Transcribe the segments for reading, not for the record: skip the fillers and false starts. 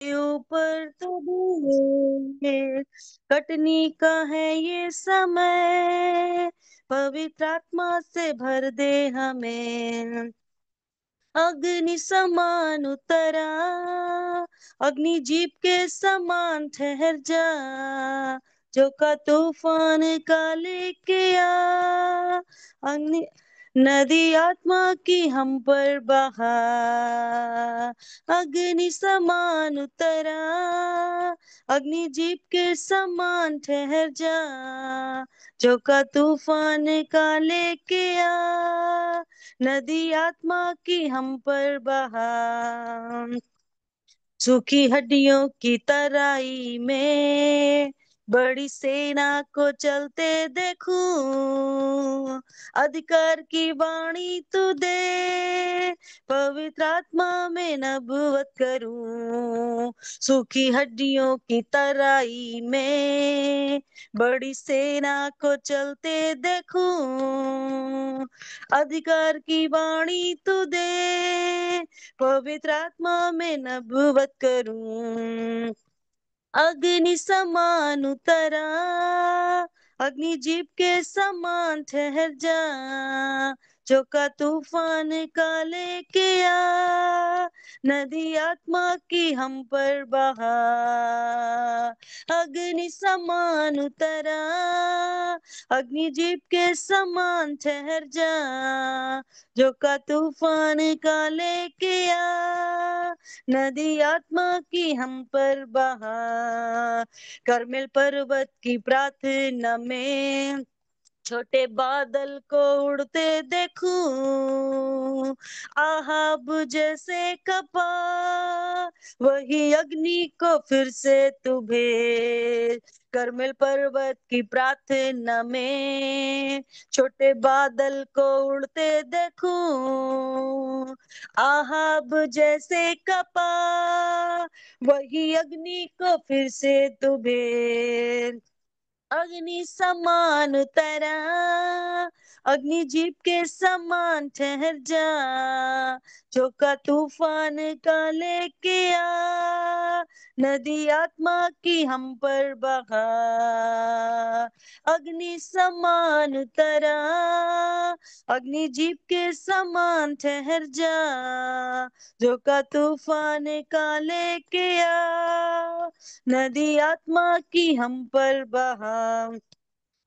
ऊपर तो भी कटनी का है ये समय, पवित्र आत्मा से भर दे हमें। अग्नि समान उतरा, अग्नि जीप के समान ठहर जा, जो का तूफान का लेके आ। अग्नि नदी आत्मा की हम पर बहा, अग्नि समान उतरा, अग्नि जीप के समान ठहर जा, जो का तूफान का लेके आ। नदी आत्मा की हम पर बहा, सूखी हड्डियों की तराई में बड़ी सेना को चलते देखूं। अधिकार की वाणी तू दे, पवित्र आत्मा में नबूवत करूं। सूखी हड्डियों की तराई में बड़ी सेना को चलते देखूं। अधिकार की वाणी तू दे, पवित्र आत्मा में नबूवत करूं। अग्नि समान उतरा, अग्नि जीप के समान ठहर जा, जो का तूफान का लेके आ। नदी आत्मा की हम पर बहा, अग्नि समान उतरा, अग्नि जीप के समान ठहर जा, जो का तूफान का लेके आ। नदी आत्मा की हम पर बहा, करमेल पर्वत की प्रार्थना में छोटे बादल को उड़ते देखूं। आहाब जैसे कपा, वही अग्नि को फिर से तू भेज। करमेल पर्वत की प्रार्थना में छोटे बादल को उड़ते देखूं। आहाब जैसे कपा, वही अग्नि को फिर से तू भेज। अग्नि समान उतरा, अग्नि जीप के समान ठहर जा, जो का तूफान का लेके आ। नदी आत्मा की हम पर बहा, अग्नि समान उतरा, अग्नि जीप के समान ठहर जा, जो का तूफान का लेके आ। नदी आत्मा की हम पर बहा,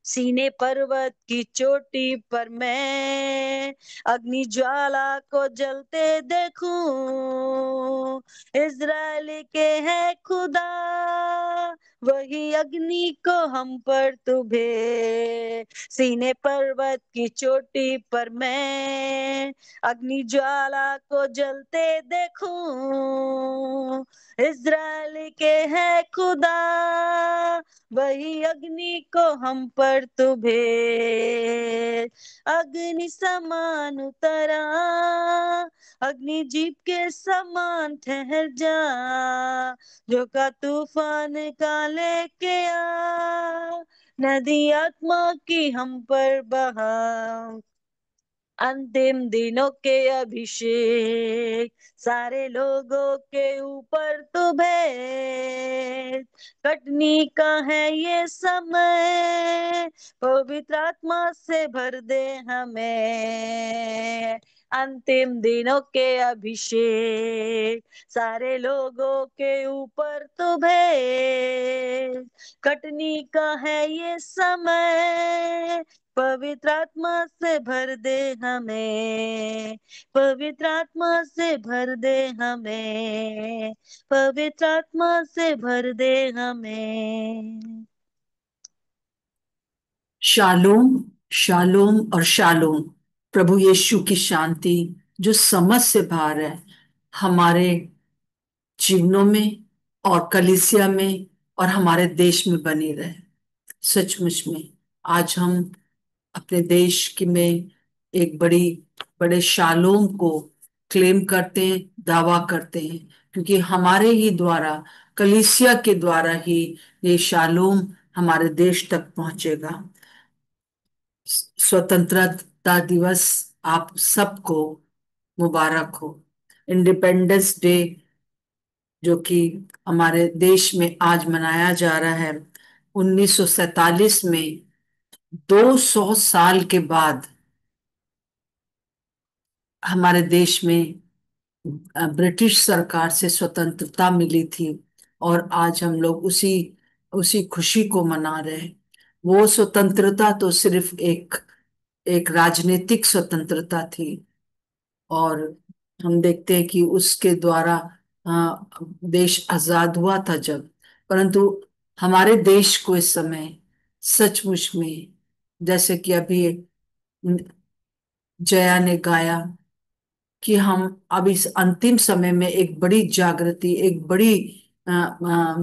सीने पर्वत की चोटी पर मैं अग्नि ज्वाला को जलते देखूं। इज़राइल के है खुदा, वही अग्नि को हम पर तू भेज। सीने पर्वत की चोटी पर मैं अग्नि ज्वाला को जलते देखूं। इज़राइल के है खुदा, वही अग्नि को हम पर तू भेज। अग्नि समान उतरा, अग्नि जीप के समान ठहर जा, जो का तूफान का लेके आ। नदी आत्मा की हम पर बहा, अंतिम दिनों के अभिषेक सारे लोगों के ऊपर तू भेज। कटनी का है ये समय, पवित्र आत्मा से भर दे हमें। अंतिम दिनों के अभिषेक सारे लोगों के ऊपर तू भेज। कटनी का है ये समय, पवित्र आत्मा से भर दे हमें। पवित्र आत्मा से भर दे हमें, पवित्र आत्मा से भर दे हमें। शालोम, शालोम और शालोम। प्रभु यीशु की शांति जो समझ से बाहर है, हमारे जीवनों में और कलीसिया में और हमारे देश में बनी रहे। सचमुच में आज हम अपने देश की में एक बड़े शालोम को क्लेम करते हैं, दावा करते हैं, क्योंकि हमारे ही द्वारा, कलीसिया के द्वारा ही ये शालोम हमारे देश तक पहुंचेगा। स्वतंत्रता दिवस आप सबको मुबारक हो। इंडिपेंडेंस डे जो कि हमारे देश में आज मनाया जा रहा है। 1947 में 200 साल के बाद हमारे देश में ब्रिटिश सरकार से स्वतंत्रता मिली थी, और आज हम लोग उसी उसी खुशी को मना रहे हैं। वो स्वतंत्रता तो सिर्फ एक एक राजनीतिक स्वतंत्रता थी, और हम देखते हैं कि उसके द्वारा देश आजाद हुआ था जब, परंतु हमारे देश को इस समय सचमुच में, जैसे कि अभी जया ने गाया, कि हम अब इस अंतिम समय में एक बड़ी जागृति, एक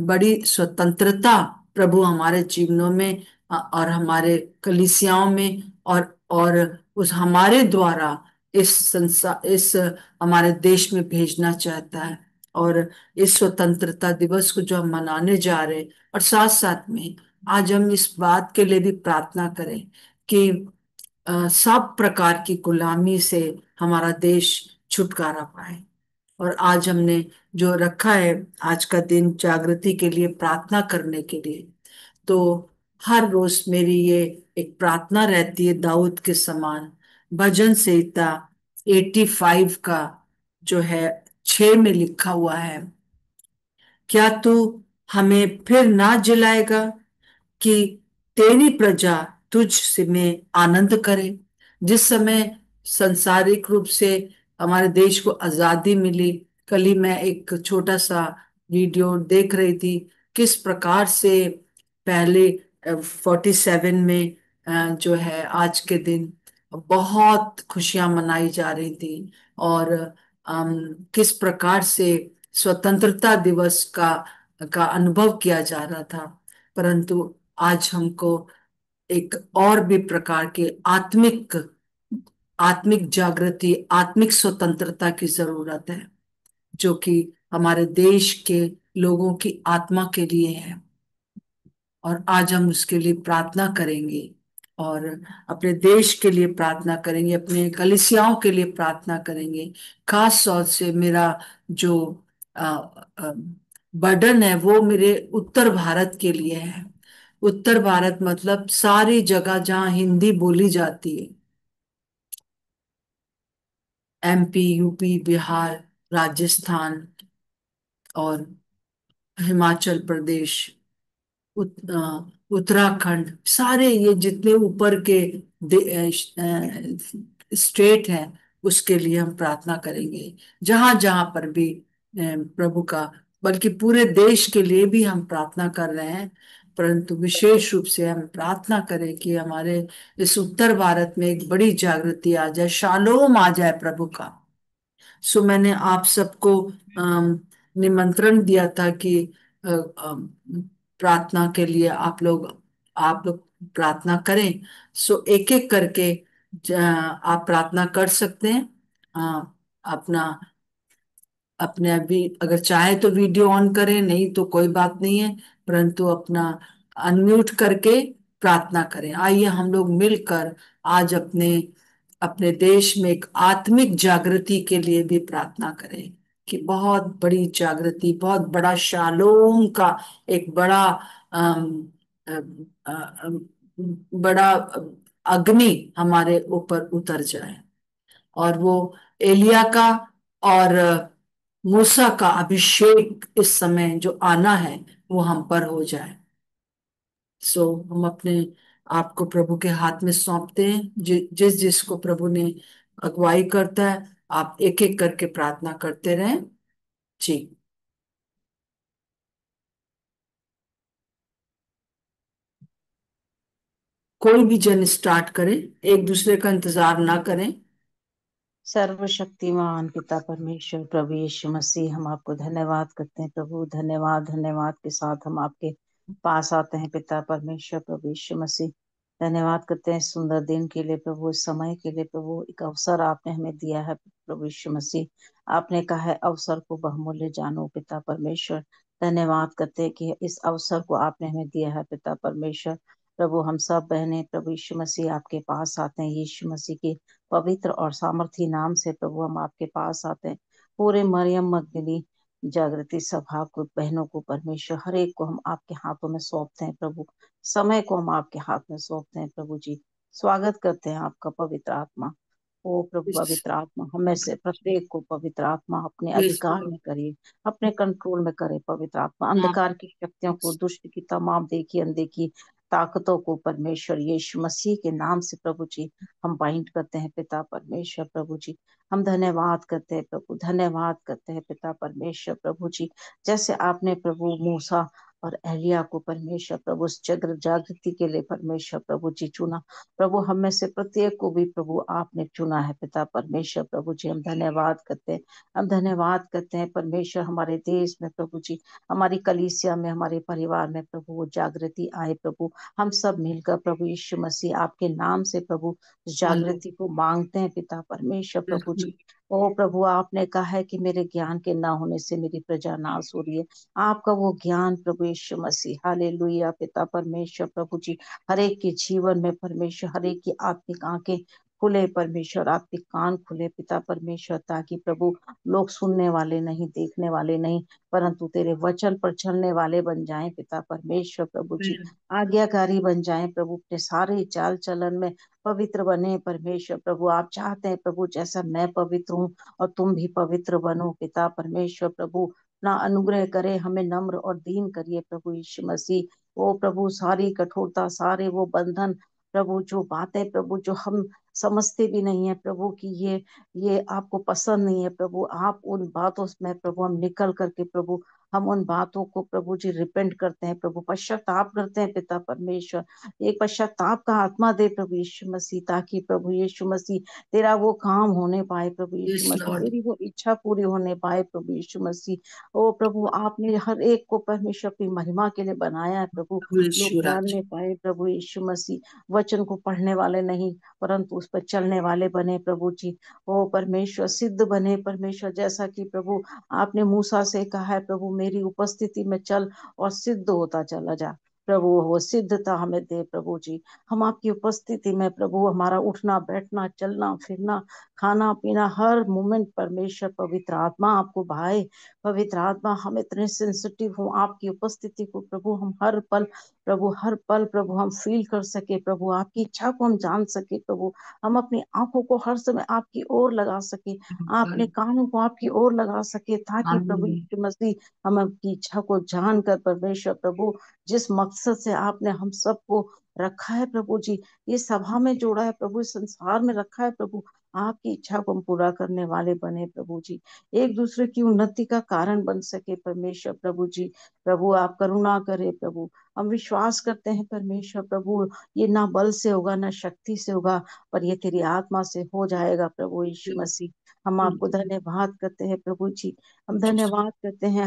बड़ी स्वतंत्रता प्रभु हमारे जीवनों में और हमारे कलीसियाओं में, और उस हमारे द्वारा इस संसार, इस हमारे देश में भेजना चाहता है। और इस स्वतंत्रता दिवस को जो हम मनाने जा रहे हैं, और साथ साथ में आज हम इस बात के लिए भी प्रार्थना करें कि सब प्रकार की गुलामी से हमारा देश छुटकारा पाए। और आज हमने जो रखा है, आज का दिन जागृति के लिए, प्रार्थना करने के लिए, तो हर रोज मेरी ये एक प्रार्थना रहती है, दाऊद के समान। भजन संहिता 85 का जो है 6 में लिखा हुआ है, क्या तू हमें फिर ना जिलाएगा कि तेरी प्रजा तुझ से में आनंद करे। जिस समय सांसारिक रूप से हमारे देश को आजादी मिली, कल ही मैं एक छोटा सा वीडियो देख रही थी, किस प्रकार से पहले 47 में जो है आज के दिन बहुत खुशियां मनाई जा रही थी, और किस प्रकार से स्वतंत्रता दिवस का अनुभव किया जा रहा था। परंतु आज हमको एक और भी प्रकार के आत्मिक आत्मिक जागृति, आत्मिक स्वतंत्रता की जरूरत है, जो कि हमारे देश के लोगों की आत्मा के लिए है। और आज हम उसके लिए प्रार्थना करेंगे, और अपने देश के लिए प्रार्थना करेंगे, अपने कलीसियाओं के लिए प्रार्थना करेंगे। खास तौर से मेरा जो बर्डन है वो मेरे उत्तर भारत के लिए है। उत्तर भारत मतलब सारी जगह जहाँ हिंदी बोली जाती है, MP, UP, बिहार, राजस्थान और हिमाचल प्रदेश, उत्तराखंड, सारे ये जितने ऊपर के स्टेट हैं, उसके लिए हम प्रार्थना करेंगे। जहां जहां पर भी प्रभु का, बल्कि पूरे देश के लिए भी हम प्रार्थना कर रहे हैं, परंतु विशेष रूप से हम प्रार्थना करें कि हमारे इस उत्तर भारत में एक बड़ी जागृति आ जाए, शालोम आ जाए प्रभु का। सो मैंने आप सबको निमंत्रण दिया था कि प्रार्थना के लिए आप लोग प्रार्थना करें। सो एक एक करके आप प्रार्थना कर सकते हैं। अपना अपने अभी अगर चाहे तो वीडियो ऑन करें, नहीं तो कोई बात नहीं है, परंतु अपना अनम्यूट करके प्रार्थना करें। आइए हम लोग मिलकर आज अपने अपने देश में एक आत्मिक जागृति के लिए भी प्रार्थना करें, कि बहुत बड़ी जागृति, बहुत बड़ा शालोम का एक अम, अम, अम, बड़ा अग्नि हमारे ऊपर उतर जाए, और वो एलिया का और मूसा का अभिषेक इस समय जो आना है वो हम पर हो जाए। सो हम अपने आप को प्रभु के हाथ में सौंपते हैं। जिस जिसको प्रभु ने अगुवाई करता है, आप एक एक करके प्रार्थना करते रहें। जी। कोई भी जन स्टार्ट करे, एक दूसरे का इंतजार ना करें। सर्वशक्तिमान पिता परमेश्वर प्रभु यीशु मसीह, हम आपको धन्यवाद करते हैं प्रभु। धन्यवाद धन्यवाद के साथ हम आपके पास आते हैं पिता परमेश्वर प्रभु यीशु मसीह। धन्यवाद करते हैं इस सुंदर दिन के लिए प्रभु, इस समय के लिए प्रभु, एक अवसर आपने हमें दिया है प्रभु यीशु मसीह। आपने कहा है अवसर को बहुमूल्य जानो पिता परमेश्वर। धन्यवाद करते हैं कि इस अवसर को आपने हमें दिया है पिता परमेश्वर। प्रभु हम सब बहनें प्रभु यीशु मसीह आपके पास आते हैं, यीशु मसीह की पवित्र और सामर्थी नाम से प्रभु हम आपके पास आते हैं। पूरे मरियम मगदली जागृति सभा को, बहनों को परमेश्वर हर एक को हम आपके हाथों में सौंपते हैं प्रभु। समय को हम आपके हाथ में सौंपते हैं प्रभु जी। स्वागत करते हैं आपका पवित्र आत्मा। ओ प्रभु यस पवित्र आत्मा, हमें से प्रत्येक को पवित्र आत्मा अपने यस अधिकार लॉर्ड। में करिए, अपने कंट्रोल में करे पवित्र आत्मा। हाँ अंधकार की शक्तियों को, यस दुष्ट की तमाम देखी अनदेखी ताकतों को परमेश्वर यीशु मसीह के नाम से प्रभु जी हम बाइंड करते हैं पिता परमेश्वर प्रभु जी। हम धन्यवाद करते हैं प्रभु, धन्यवाद करते हैं पिता परमेश्वर प्रभु जी। जैसे आपने प्रभु मूसा और एलिया को परमेश्वर प्रभु उस जागृति के लिए परमेश्वर प्रभु जी चुना, प्रभु हम में से प्रत्येक को भी प्रभु आपने चुना है पिता परमेश्वर प्रभु जी। हम धन्यवाद करते हैं, हम धन्यवाद करते हैं परमेश्वर। हमारे देश में प्रभु जी, हमारी कलीसिया में, हमारे परिवार में प्रभु वो जागृति आए प्रभु। हम सब मिलकर प्रभु यीशु मसीह आपके नाम से प्रभु हालेलुया। जागृति को मांगते हैं पिता परमेश्वर प्रभु जी। ओ प्रभु, आपने कहा है कि मेरे ज्ञान के ना होने से मेरी प्रजा नाश हो रही है। आपका वो ज्ञान प्रभु यीशु मसीह, हालेलुया पिता परमेश्वर प्रभु जी, हर एक के जीवन में परमेश्वर, हर एक की आत्मिक आंखें खुले परमेश्वर, आत्मिक कान खुले पिता परमेश्वर, ताकि प्रभु लोग सुनने वाले नहीं, देखने वाले नहीं, परंतु तेरे वचन पर चलने वाले बन जाएं पिता परमेश्वर प्रभु जी। आज्ञाकारी बन जाएं प्रभु, अपने सारे चाल चलन में पवित्र बने परमेश्वर प्रभु। आप चाहते हैं प्रभु जैसा मैं पवित्र हूँ और तुम भी पवित्र बनो पिता परमेश्वर प्रभु। अपना अनुग्रह करे, हमें नम्र और दीन करिए प्रभु यीशु मसीह। ओ प्रभु, सारी कठोरता, सारे वो बंधन प्रभु, जो बातें प्रभु जो हम समझते भी नहीं है प्रभु कि ये आपको पसंद नहीं है प्रभु, आप उन बातों में प्रभु हम निकल करके प्रभु हम उन बातों को प्रभु जी रिपेंट करते हैं प्रभु, पश्चाताप करते हैं पिता परमेश्वर। एक पश्चाताप का आत्मा दे प्रभु यीशु मसीह, ताकि प्रभु यीशु मसीह तेरा वो काम होने पाए प्रभु यीशु यस मसीह, लॉर्ड। तेरी वो इच्छा पूरी होने पाए प्रभु यीशु मसीह। ओ प्रभु, आपने हर एक को परमेश्वर की महिमा के लिए बनाया है प्रभु। लोग यीशु राज। जानने पाए प्रभु यीशु मसीह, वचन को पढ़ने वाले नहीं परंतु उस पर चलने वाले बने प्रभु जी। ओ परमेश्वर, सिद्ध बने परमेश्वर, जैसा कि प्रभु आपने मूसा से कहा है प्रभु, मेरी उपस्थिति में चल और सिद्ध होता चला जा प्रभु। वो सिद्धता हमें दे प्रभु जी। हम आपकी उपस्थिति में प्रभु, हमारा उठना बैठना चलना फिरना खाना पीना हर मोमेंट परमेश्वर पवित्र आत्मा आपको भाए। पवित्र आत्मा, हम इतने सेंसिटिव हो आपकी उपस्थिति को प्रभु, हम हर पल प्रभु, हर पल प्रभु हम फील कर सके प्रभु, आपकी इच्छा को हम जान सके प्रभु। हम अपनी आंखों को हर समय आपकी ओर लगा सके, अपने कानों को आपकी ओर लगा सके, ताकि प्रभु आमीन। यीशु मसीह हम आपकी इच्छा को जानकर परमेश्वर प्रभु, जिस मकसद से आपने हम सबको रखा है प्रभु जी, ये सभा में जोड़ा है प्रभु, इस संसार में रखा है प्रभु, आपकी इच्छा को हम पूरा करने वाले बने प्रभु जी। एक दूसरे की उन्नति का कारण बन सके परमेश्वर प्रभु जी। प्रभु आप करुणा करे प्रभु। हम विश्वास करते हैं परमेश्वर प्रभु, ये ना बल से होगा ना शक्ति से होगा, पर ये तेरी आत्मा से हो जाएगा प्रभु यीशु मसीह। हम आपको धन्यवाद करते हैं प्रभु जी। हम धन्यवाद करते हैं,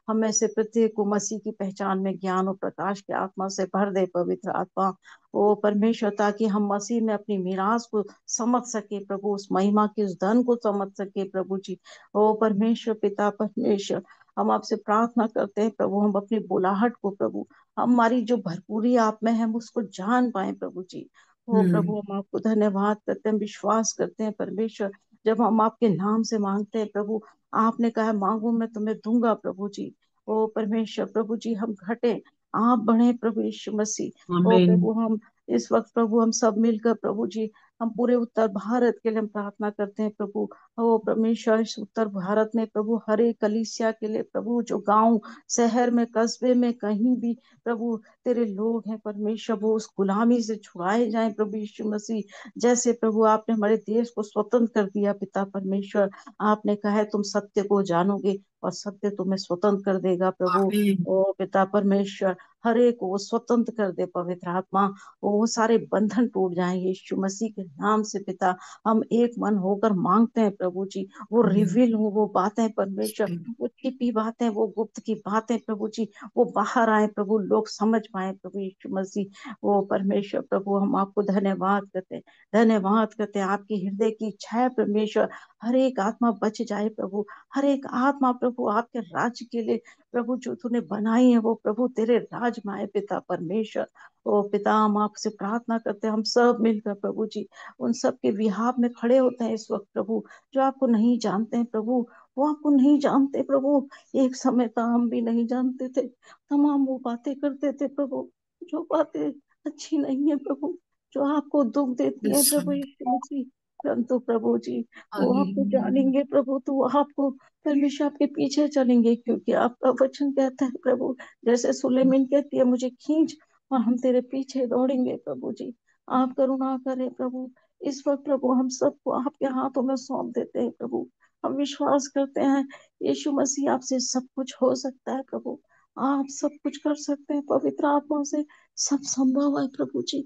हमें से प्रत्येक को मसीह की पहचान में ज्ञान और प्रकाश के आत्मा से भर दे पवित्र आत्मा। ओ परमेश्वर, ताकि हम मसीह में अपनी मीरास को समझ सके प्रभु, उस महिमा के उस धन को समझ सके प्रभु जी। ओ परमेश्वर पिता परमेश्वर, हम आपसे प्रार्थना करते हैं प्रभु, हम अपनी बुलाहट को प्रभु, हमारी जो भरपूरी आप में है हम उसको जान पाए प्रभु जी। ओ प्रभु, हम आपको धन्यवाद करते हैं, विश्वास करते हैं परमेश्वर, जब हम आपके नाम से मांगते हैं प्रभु, आपने कहा मांगो मैं तुम्हें दूंगा प्रभु जी। ओ परमेश्वर प्रभु जी, हम घटे आप बढ़े प्रभु यीशु मसीह। ओ आमीन। प्रभु, हम इस वक्त प्रभु हम सब मिलकर प्रभु जी, हम पूरे उत्तर भारत के लिए हम प्रार्थना करते हैं प्रभु। ओ परमेश्वर, इस उत्तर भारत में प्रभु हर एक कलीसिया के लिए प्रभु, जो गांव शहर में कस्बे में कहीं भी प्रभु तेरे लोग हैं परमेश्वर, वो उस गुलामी से छुड़ाए जाएं प्रभु यीशु मसीह। जैसे प्रभु आपने हमारे देश को स्वतंत्र कर दिया पिता परमेश्वर, आपने कहा है तुम सत्य को जानोगे और सत्य तुम्हें स्वतंत्र कर देगा प्रभु। आमीन। ओ पिता परमेश्वर, हर एक को वो स्वतंत्र कर दे पवित्र आत्मा, वो सारे बंधन टूट जाएं यीशु मसीह के नाम से पिता। हम एक मन होकर मांगते हैं प्रभु जी, वो आमीन। रिवील हो, वो बातें परमेश्वर, वो छिपी बातें, वो गुप्त की बातें प्रभु जी, वो बाहर आए प्रभु, लोग समझ पाए प्रभु यीशु मसीह। वो परमेश्वर प्रभु, हम आपको धन्यवाद करते हैं, धन्यवाद करते हैं। आपकी हृदय की इच्छा है परमेश्वर, हर एक आत्मा बच जाए प्रभु, हर एक आत्मा प्रभु आपके राज्य के लिए प्रभु, जो तूने बनाई है वो प्रभु तेरे राज में आए पिता परमेश्वर। ओ पिता, हम आपसे प्रार्थना करते हैं, हम सब मिलकर प्रभु जी उन सब के विहार में खड़े होते हैं इस वक्त प्रभु, जो आपको नहीं जानते हैं प्रभु, वो आपको नहीं जानते प्रभु। एक समय था हम भी नहीं जानते थे, तमाम वो बातें करते थे प्रभु, जो बातें अच्छी नहीं है प्रभु, जो आपको दुख देती है यस प्रभु यीशु मसीह। परंतु प्रभु जी, वो आपको लॉर्ड। जानेंगे प्रभु, तो वो आपको परमेश्वर आपके पीछे चलेंगे, क्योंकि आपका वचन कहता है प्रभु, जैसे सुलेमान कहती है मुझे खींच, और हम तेरे पीछे दौड़ेंगे प्रभु जी। आप करुणा करें प्रभु। इस वक्त प्रभु हम सबको आपके हाथों में सौंप देते हैं प्रभु। हम विश्वास करते हैं यीशु मसीह, आपसे सब कुछ हो सकता है प्रभु। आप सब कुछ कर सकते हैं, पवित्र आत्मा से सब संभव है प्रभु जी।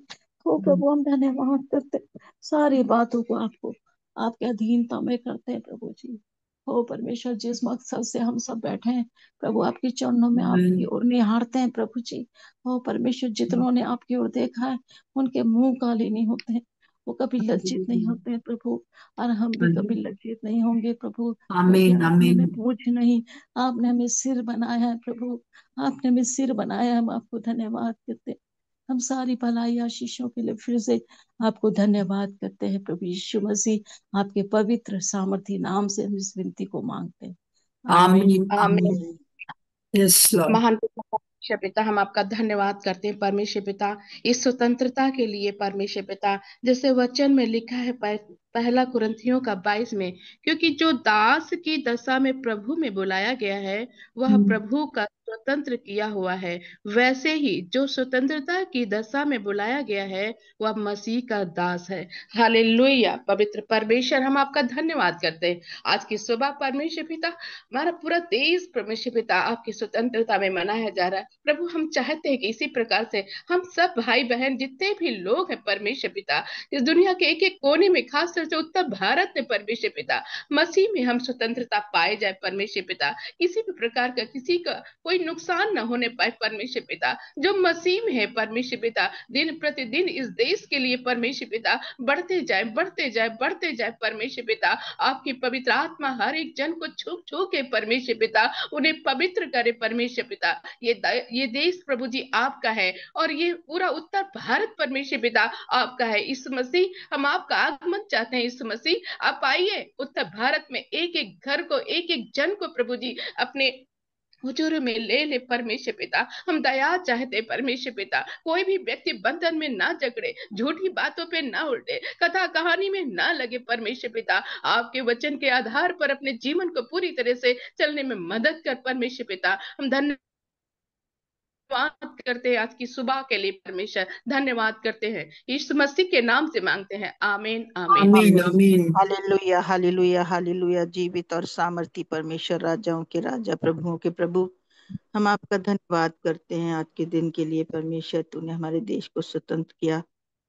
तो प्रभु हम धन्यवाद करते हैं, सारी बातों को आपको आपके अधीनता में करते हैं प्रभु जी। हो परमेश्वर, जिस मकसद से हम सब बैठे हैं प्रभु, आपके चरणों में आपकी ओर निहारते हैं प्रभु जी। हो परमेश्वर, जितनों ने आपकी ओर देखा है उनके मुंह काले नहीं होते हैं, वो कभी लज्जित नहीं होते हैं प्रभु। और हम भी कभी लज्जित नहीं होंगे प्रभु, क्योंकि आमीन आपने आमीन। हमें पूछ नहीं, आपने हमें सिर बनाया है प्रभु। आपने हमें सिर बनाया है, हम आपको धन्यवाद करते हैं। हम सारी भलाई आशीषों के लिए फिर से आपको धन्यवाद करते हैं प्रभु यीशु मसीह। आपके पवित्र सामर्थी नाम से हम इस विनती को मांगते हैं, आमीन। आमीन आमीन। आमीन। Yes Lord. महान पिता परमेश्वर पिता, हम आपका धन्यवाद करते हैं परमेश्वर पिता, इस स्वतंत्रता के लिए परमेश्वर पिता, जैसे वचन में लिखा है पहला कुरिन्थियों का 22 में, क्योंकि जो दास की दशा में प्रभु में बुलाया गया है वह प्रभु का स्वतंत्र किया हुआ है, वैसे ही जो स्वतंत्रता की दशा में बुलाया गया है वह मसीह का दास है। हालेलुया। पवित्र परमेश्वर, हम आपका धन्यवाद करते हैं आज की सुबह परमेश्वर पिता, हमारा पूरा देश परमेश्वर पिता आपकी स्वतंत्रता में मनाया जा रहा है। प्रभु हम चाहते हैं कि इसी प्रकार से हम सब भाई बहन जितने भी लोग हैं परमेश्वर पिता, इस दुनिया के एक एक कोने में, खास तौर से उत्तर भारत में परमेश्वर पिता, मसीह में हम स्वतंत्रता पाए जाए परमेश्वर पिता। किसी भी प्रकार का किसी का कोई नुकसान न होने पाए परमेश्वर पिता। जो मसीह में है परमेश्वर पिता, दिन प्रतिदिन इस देश के लिए परमेश्वर पिता बढ़ते जाए, बढ़ते जाए, बढ़ते जाए परमेश्वर पिता। आपकी पवित्र आत्मा हर एक जन को छू छू के परमेश्वर पिता उन्हें पवित्र करे परमेश्वर पिता। ये देश प्रभु जी आपका है, और ये पूरा उत्तर भारत परमेश्वर पिता आपका है। इस मसीह हम आपका आगमन चाहते हैं। इस मसीह आप आइए उत्तर भारत में, एक एक घर को, एक एक जन को प्रभु जी अपने हुजूर में ले ले परमेश्वर पिता। हम दया चाहते परमेश्वर पिता, कोई भी व्यक्ति बंधन में ना जकड़े, झूठी बातों पे ना उल्टे, कथा कहानी में ना लगे परमेश्वर पिता। आपके वचन के आधार पर अपने जीवन को पूरी तरह से चलने में मदद कर परमेश्वर पिता। हम धन्यवाद करते हैं आज की सुबह के लिए परमेश्वर, धन्यवाद करते हैं, यीशु मसीह के नाम से मांगते हैं, आमीन आमीन। आमीन आमीन। आमीन। Hallelujah hallelujah hallelujah. जीवित और सामर्थी परमेश्वर, राजाओं के राजा, प्रभुओं के प्रभु, हम आपका धन्यवाद करते हैं आज के दिन के लिए परमेश्वर। तूने हमारे देश को स्वतंत्र किया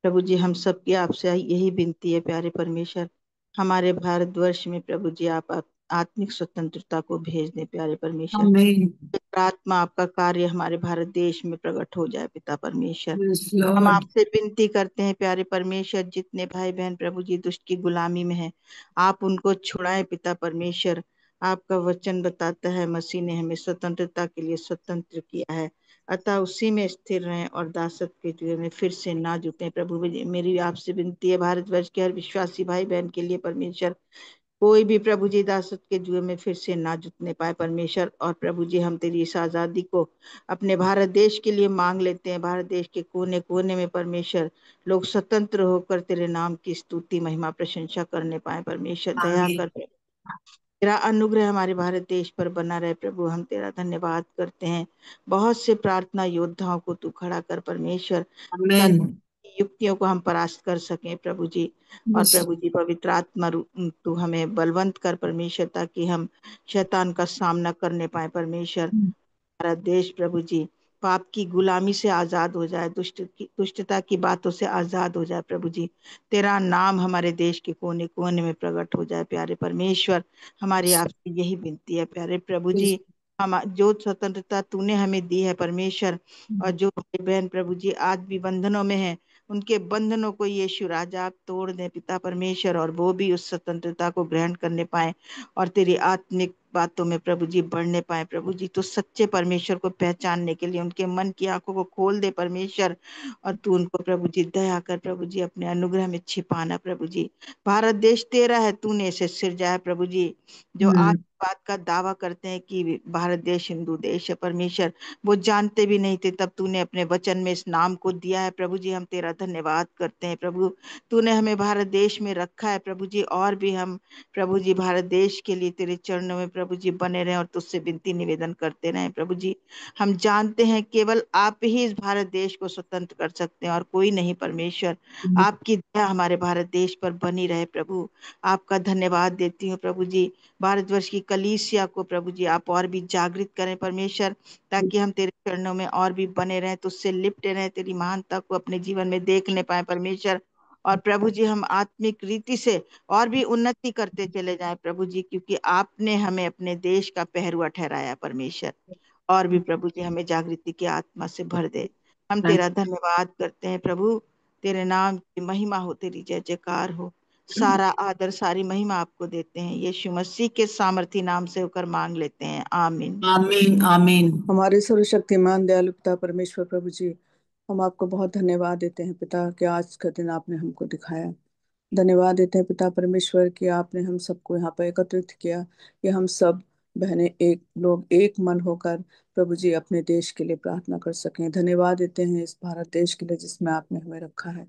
प्रभु जी। हम सबकी आपसे यही विनती है प्यारे परमेश्वर, हमारे भारतवर्ष में प्रभु जी आप आत्मिक स्वतंत्रता को भेज दें प्यारे परमेश्वर। आमीन। आत्मा आपका कार्य हमारे भारत देश में प्रकट हो जाए पिता परमेश्वर। यस हम लॉर्ड। आपसे विनती करते हैं प्यारे परमेश्वर, जितने भाई बहन प्रभु जी दुष्ट की गुलामी में हैं, आप उनको छुड़ाएं पिता परमेश्वर। आपका वचन बताता है मसीह ने हमें स्वतंत्रता के लिए स्वतंत्र किया है, अतः उसी में स्थिर रहें और दासत्व के जुए में फिर से ना जुटें प्रभु। मेरी आपसे विनती है भारतवर्ष के हर विश्वासी भाई बहन के लिए परमेश्वर, कोई भी प्रभु जी दासत्व के जुए में फिर से ना जुटने पाए परमेश्वर। और प्रभु जी हम तेरी इस आजादी को अपने भारत देश के लिए मांग लेते हैं। भारत देश के कोने कोने में परमेश्वर लोग स्वतंत्र होकर तेरे नाम की स्तुति महिमा प्रशंसा करने पाए परमेश्वर। दया आमीन कर, तेरा अनुग्रह हमारे भारत देश पर बना रहे प्रभु। हम तेरा धन्यवाद करते हैं। बहुत से प्रार्थना योद्धाओं को तू खड़ा कर परमेश्वर, आमीन। ताकि युक्तियों को हम परास्त कर सकें प्रभु जी। और यस प्रभु जी पवित्र आत्मा तू हमें बलवंत कर परमेश्वर, ताकि हम शैतान का सामना करने पाए परमेश्वर। हमारा देश प्रभु जी पाप की गुलामी से आजाद हो जाए, दुष्टता की बातों से आजाद हो जाए प्रभु जी। तेरा नाम हमारे देश के कोने कोने में प्रकट हो जाए प्यारे परमेश्वर। हमारी आपसे यही विनती है प्यारे प्रभु यस। जी। हम जो स्वतंत्रता तूने हमें दी है परमेश्वर, और जो भाई बहन प्रभु जी आज भी बंधनों में हैं, उनके बंधनों को यीशु राजा आप तोड़ दें पिता परमेश्वर, और वो भी उस स्वतंत्रता को ग्रहण करने पाए और तेरी आत्मिक बातों में प्रभु जी बढ़ने पाए प्रभु जी। तो सच्चे परमेश्वर को पहचानने के लिए उनके मन की आंखों को खोल दे परमेश्वर, और तू उनको प्रभु जी दया कर प्रभु जी, अपने अनुग्रह में छिपाना प्रभु जी। भारत देश तेरा है, तूने इसे सिरजाया प्रभु जी। जो आज बात का दावा करते हैं कि भारत देश हिंदू देश है परमेश्वर, वो जानते भी नहीं थे, तब तूने अपने वचन में इस नाम को दिया है प्रभु जी। हम तेरा धन्यवाद करते हैं प्रभु, तूने हमें भारत देश में रखा है प्रभु जी। और भी हम प्रभु जी भारत देश के लिए तेरे चरणों में प्रभु जी बने रहें और तुझसे विनती निवेदन करते रहें प्रभु जी। हम जानते हैं केवल आप ही इस भारत देश को स्वतंत्र कर सकते हैं और कोई नहीं परमेश्वर। आपकी दया हमारे भारत देश पर बनी रहे प्रभु। आपका धन्यवाद देती हूँ प्रभु जी। भारतवर्ष की कलीसिया को प्रभु जी आप और भी जागृत करें परमेश्वर, ताकि हम तेरे चरणों में और भी बने रहें, तुझसे लिपटे रहें, तेरी महानता को अपने जीवन में देखने पाए परमेश्वर। और प्रभु जी हम आत्मिक रीति से और भी उन्नति करते चले जाएं प्रभु जी, क्योंकि आपने हमें अपने देश का पहरुआ ठहराया परमेश्वर। और भी प्रभु जी हमें जागृति की आत्मा से भर दे। हम तेरा धन्यवाद करते हैं प्रभु, तेरे नाम की महिमा हो, तेरी जय जयकार हो। सारा आदर सारी महिमा आपको देते हैं, यीशु मसीह के सामर्थी नाम से होकर मांग लेते हैं, आमीन। आमीन आमीन। हमारे सर्वशक्तिमान दयालु पिता परमेश्वर प्रभु जी, हम आपको बहुत धन्यवाद देते हैं पिता कि आज का दिन आपने हमको दिखाया। धन्यवाद देते हैं पिता परमेश्वर कि आपने हम सबको यहाँ पर एकत्रित किया, कि हम सब बहनें एक लोग एक मन होकर प्रभु जी अपने देश के लिए प्रार्थना कर सकें। धन्यवाद देते हैं इस भारत देश के लिए जिसमें आपने हमें रखा है।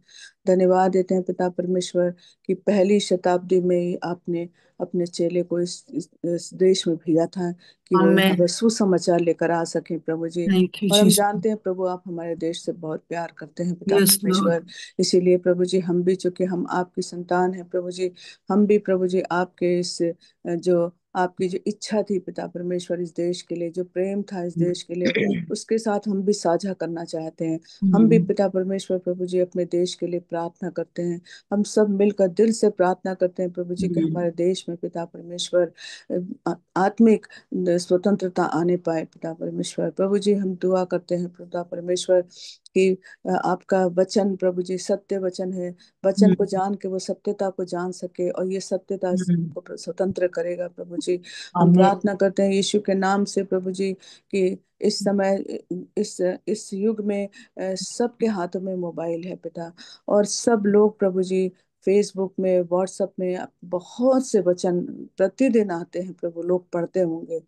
धन्यवाद देते हैं पिता परमेश्वर कि पहली शताब्दी में ही आपने अपने चेले को इस देश में भेजा था कि वो यहाँ आमीन। पर सुसमाचार लेकर आ सकें प्रभु जी। थैंक यू और हम जीसस। जानते हैं प्रभु आप हमारे देश से बहुत प्यार करते हैं पिता यस लॉर्ड। परमेश्वर। इसीलिए प्रभु जी हम भी, चूंकि हम आपकी संतान हैं प्रभु जी, हम भी प्रभु जी आपके इस जो आपकी जो इच्छा थी पिता परमेश्वर इस देश के लिए, जो प्रेम था इस देश के लिए, उसके साथ हम भी साझा करना चाहते हैं। हम भी पिता परमेश्वर प्रभु जी अपने देश के लिए प्रार्थना करते हैं। हम सब मिलकर दिल से प्रार्थना करते हैं प्रभु जी कि हमारे देश में पिता परमेश्वर आत्मिक स्वतंत्रता आने पाए पिता परमेश्वर। प्रभु जी हम दुआ करते हैं पिता परमेश्वर कि आपका वचन प्रभु जी सत्य वचन है, वचन को जान के वो सत्यता को जान सके और ये सत्यता को स्वतंत्र करेगा प्रभु जी। हम आमीन। प्रार्थना करते हैं यीशु के नाम से प्रभु जी कि इस समय इस युग में सबके हाथों में मोबाइल है पिता, और सब लोग प्रभु जी फेसबुक में व्हाट्सएप में बहुत से वचन प्रतिदिन आते हैं प्रभु, लोग पढ़ते होंगे।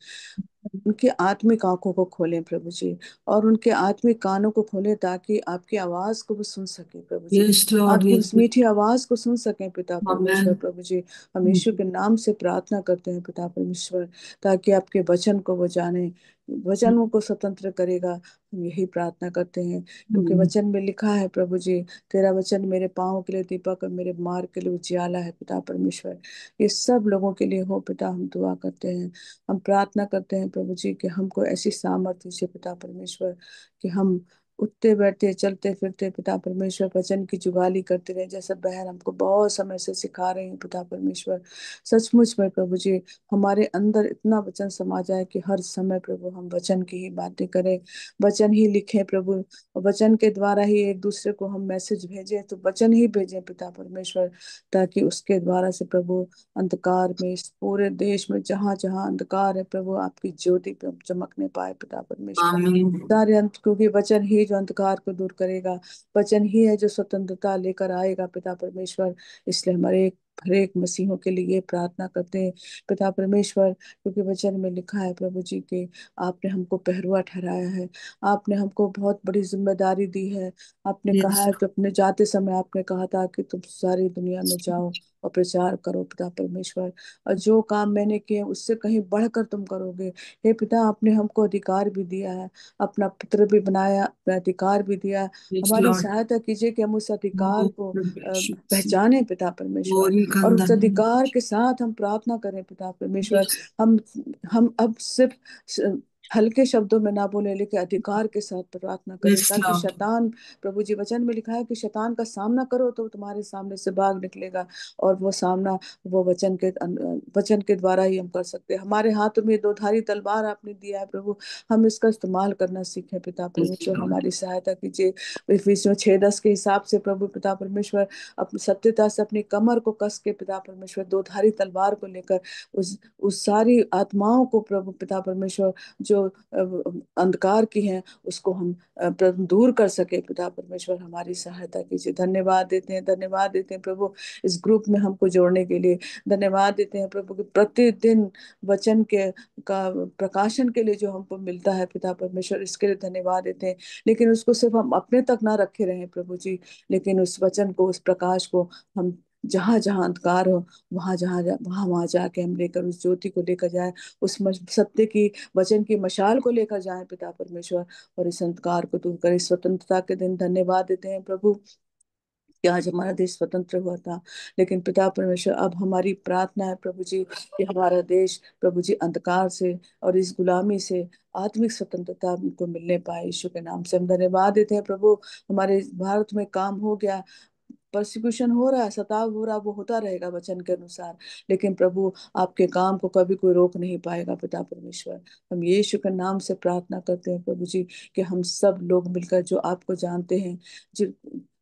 उनकी आत्मिक आंखों को खोलें प्रभु जी, और उनके आत्मिक कानों को खोलें ताकि आपकी आवाज को वो सुन सके प्रभु जी, यस लॉर्ड। आपकी यस। उस मीठी आवाज को सुन सकें पिता आमीन। परमेश्वर प्रभु जी। हम यीशु के नाम से प्रार्थना करते हैं पिता परमेश्वर, ताकि आपके वचन को वो जाने, वचनों को स्वतंत्र करेगा। हम यही प्रार्थना करते हैं क्योंकि वचन में लिखा है प्रभु जी, तेरा वचन मेरे पाँव के लिए दीपक और मेरे मार्ग के लिए उजियाला है पिता परमेश्वर। ये सब लोगों के लिए हो पिता, हम दुआ करते हैं। हम प्रार्थना करते हैं प्रभु जी कि हमको ऐसी सामर्थ्य से पिता परमेश्वर कि हम उठते बैठते चलते फिरते पिता परमेश्वर वचन की जुगाली करते रहे, जैसा बहन हमको बहुत समय से सिखा रही है पिता परमेश्वर। सचमुच में प्रभु जी हमारे अंदर इतना वचन समा जाए कि हर समय प्रभु हम वचन की ही बातें करें, वचन ही लिखें प्रभु, और वचन के द्वारा ही एक दूसरे को हम मैसेज भेजें, तो वचन ही भेजें पिता परमेश्वर, ताकि उसके द्वारा से प्रभु अंधकार में इस पूरे देश में जहाँ जहाँ अंधकार है प्रभु आपकी ज्योति पे चमकने पाए पिता परमेश्वर। आमीन। सारे अंत, क्योंकि वचन ही जो अंधकार को दूर करेगा, वचन ही है जो स्वतंत्रता लेकर आएगा पिता परमेश्वर। इसलिए हमारे हर एक मसीहों के लिए ये प्रार्थना करते हैं पिता परमेश्वर, क्योंकि वचन में लिखा है प्रभु जी कि आपने हमको पहरुआ ठहराया है, आपने हमको बहुत बड़ी जिम्मेदारी दी है। आपने कहा यस। है कि अपने जाते समय आपने कहा था कि तुम सारी दुनिया में जाओ और प्रचार करो पिता परमेश्वर, और जो काम मैंने किए उससे कहीं बढ़कर तुम करोगे। हे पिता आपने हमको अधिकार भी दिया है, अपना पुत्र भी बनाया, अपना अधिकार भी दिया है। यस हमारी लॉर्ड। सहायता कीजिए कि हम उस अधिकार को यस। पहचाने पिता परमेश्वर, गोरी और उस कंदन। अधिकार के साथ हम प्रार्थना करें पिता परमेश्वर। यस। हम हम अब सिर्फ हल्के शब्दों में ना बोले, लेकिन अधिकार के साथ प्रार्थना करें, यस ताकि लॉर्ड। शैतान, प्रभु जी वचन में लिखा है कि शैतान का सामना करो तो तुम्हारे सामने से भाग निकलेगा, और वो सामना वो वचन के द्वारा ही हम कर सकते हैं। हमारे हाथों में दो धारी तलवार आपने दिया है प्रभु, हम इसका इस्तेमाल करना सीखें पिता यस परमेश्वर। लॉर्ड। हमारी सहायता कीजिए इफिसियों 6:10 के हिसाब से प्रभु पिता परमेश्वर, अपनी सत्यता से अपनी कमर को कस के पिता परमेश्वर दो धारी तलवार को लेकर उस सारी आत्माओं को प्रभु पिता परमेश्वर जो अंधकार की हैं उसको हम दूर कर सके। पिता परमेश्वर हमारी सहायता कीजिए। धन्यवाद देते हैं, धन्यवाद देते हैं प्रभु इस ग्रुप में हमको जोड़ने के लिए। धन्यवाद देते हैं प्रभु कि प्रतिदिन वचन के का प्रकाशन के लिए जो हमको मिलता है पिता परमेश्वर, इसके लिए धन्यवाद देते हैं। लेकिन उसको सिर्फ हम अपने तक ना रखे रहें प्रभु जी, लेकिन उस वचन को, उस प्रकाश को हम जहां जहां अंधकार हो वहां वहां वहां जाके हम लेकर उस ज्योति को लेकर जाए, उस सत्य की वचन की मशाल को लेकर जाए पिता परमेश्वर, और इस अंधकार को दूर करें। स्वतंत्रता के दिन धन्यवाद देते हैं प्रभु कि आज हमारा देश स्वतंत्र हुआ था, लेकिन पिता परमेश्वर अब हमारी प्रार्थना है प्रभु जी कि हमारा देश प्रभु जी अंधकार से और इस गुलामी से आत्मिक स्वतंत्रता को मिलने पाए। यीशु के नाम से हम धन्यवाद देते हैं प्रभु। हमारे भारत में काम हो गया, परसिक्यूशन हो रहा है, सताव हो रहा है, वो होता रहेगा वचन के अनुसार, लेकिन प्रभु आपके काम को कभी कोई रोक नहीं पाएगा पिता परमेश्वर। हम यीशु के नाम से प्रार्थना करते हैं प्रभु जी कि हम सब लोग मिलकर जो आपको जानते हैं, जिन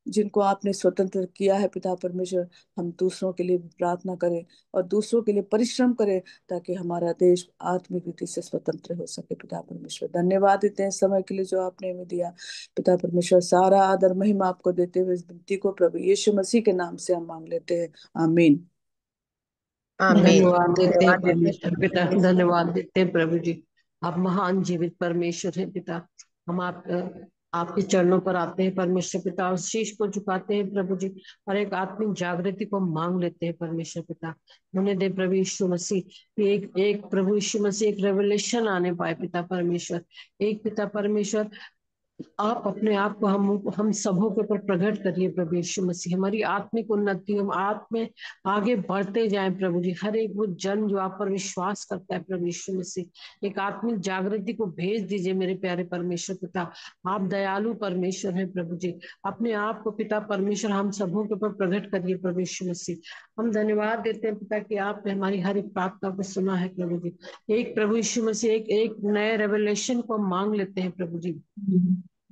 जिनको आपने स्वतंत्र किया है पिता परमेश्वर, हम दूसरों के लिए भी प्रार्थना करें और दूसरों के लिए परिश्रम करें ताकि हमारा देश आत्मिक रीति से स्वतंत्र हो सके। पिता परमेश्वर धन्यवाद देते हैं समय के लिए जो आपने हमें दिया। पिता परमेश्वर सारा आदर महिमा आपको देते हुए इस विनती को प्रभु यीशु मसीह के नाम से हम मांग लेते हैं, आमीन। आमीन। धन्यवाद देते हैं धन्यवाद देते हैं परमेश्वर पिता, परमेश्वर। धन्यवाद देते हैं प्रभु जी। आप महान जीवित परमेश्वर हैं पिता। हम आपके चरणों पर आते हैं परमेश्वर पिता और शीश को झुकाते हैं प्रभु जी, और एक आत्मिक जागृति को मांग लेते हैं परमेश्वर पिता। उन्हें दे प्रभु यीशु मसीह कि एक एक प्रभु यीशु मसीह एक रेवलेशन आने पाए पिता परमेश्वर। एक पिता परमेश्वर आप अपने आप को हम सबों के ऊपर प्रकट करिए प्रभु यीशु मसीह। हमारी आत्मिक उन्नति, हम आप में आगे बढ़ते जाएं प्रभु जी। हर एक वो जन जो आप पर विश्वास करता है प्रभु यीशु मसीह, एक आत्मिक जागृति को भेज दीजिए मेरे प्यारे परमेश्वर पिता। आप दयालु परमेश्वर हैं प्रभु जी। अपने आप को पिता परमेश्वर हम सबों के ऊपर प्रकट करिए प्रभु यीशु मसीह। हम धन्यवाद देते हैं पिता कि आपने हमारी हर एक प्रार्थना को सुना है प्रभु जी। एक प्रभु यीशु मसीह एक नए रेवलेशन को मांग लेते हैं प्रभु जी।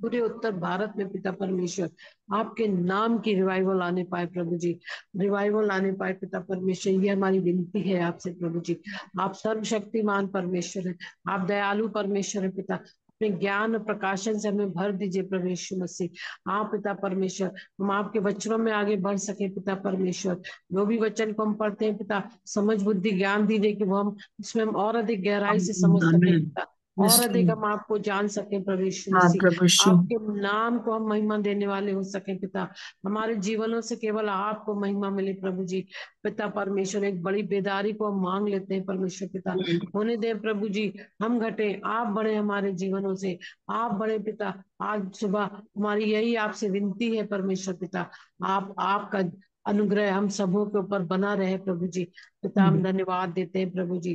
पूरे उत्तर भारत में पिता परमेश्वर आपके नाम की रिवाइवल आने पाए प्रभु जी, रिवाइवल आने पाए पिता परमेश्वर। ये हमारी विनती है आपसे प्रभु जी। आप सर्वशक्तिमान परमेश्वर है, आप दयालु परमेश्वर है पिता। अपने ज्ञान और प्रकाशन से हमें भर दीजिए प्रभु यीशु मसीह। आप पिता परमेश्वर हम आपके वचनों में आगे बढ़ सके पिता परमेश्वर। जो भी वचन को हम पढ़ते हैं पिता, समझ बुद्धि ज्ञान दीजिए कि वो हम उसमें हम और अधिक गहराई से समझ सके आमीन। पिता, और अधिक हम आपको जान सके प्रभु यीशु हाँ मसीह। प्रभु यीशु। आपके नाम को हम महिमा देने वाले हो सके पिता। हमारे जीवनों से केवल आपको महिमा मिले प्रभु जी। पिता परमेश्वर एक बड़ी बेदारी को हम मांग लेते हैं परमेश्वर पिता। होने दे प्रभु जी, हम घटे आप बड़े हमारे जीवनों से, आप बड़े पिता। आज सुबह हमारी यही आपसे विनती है परमेश्वर पिता। आपका अनुग्रह हम सबों के ऊपर बना रहे प्रभु जी। पिता हम धन्यवाद देते हैं प्रभु जी।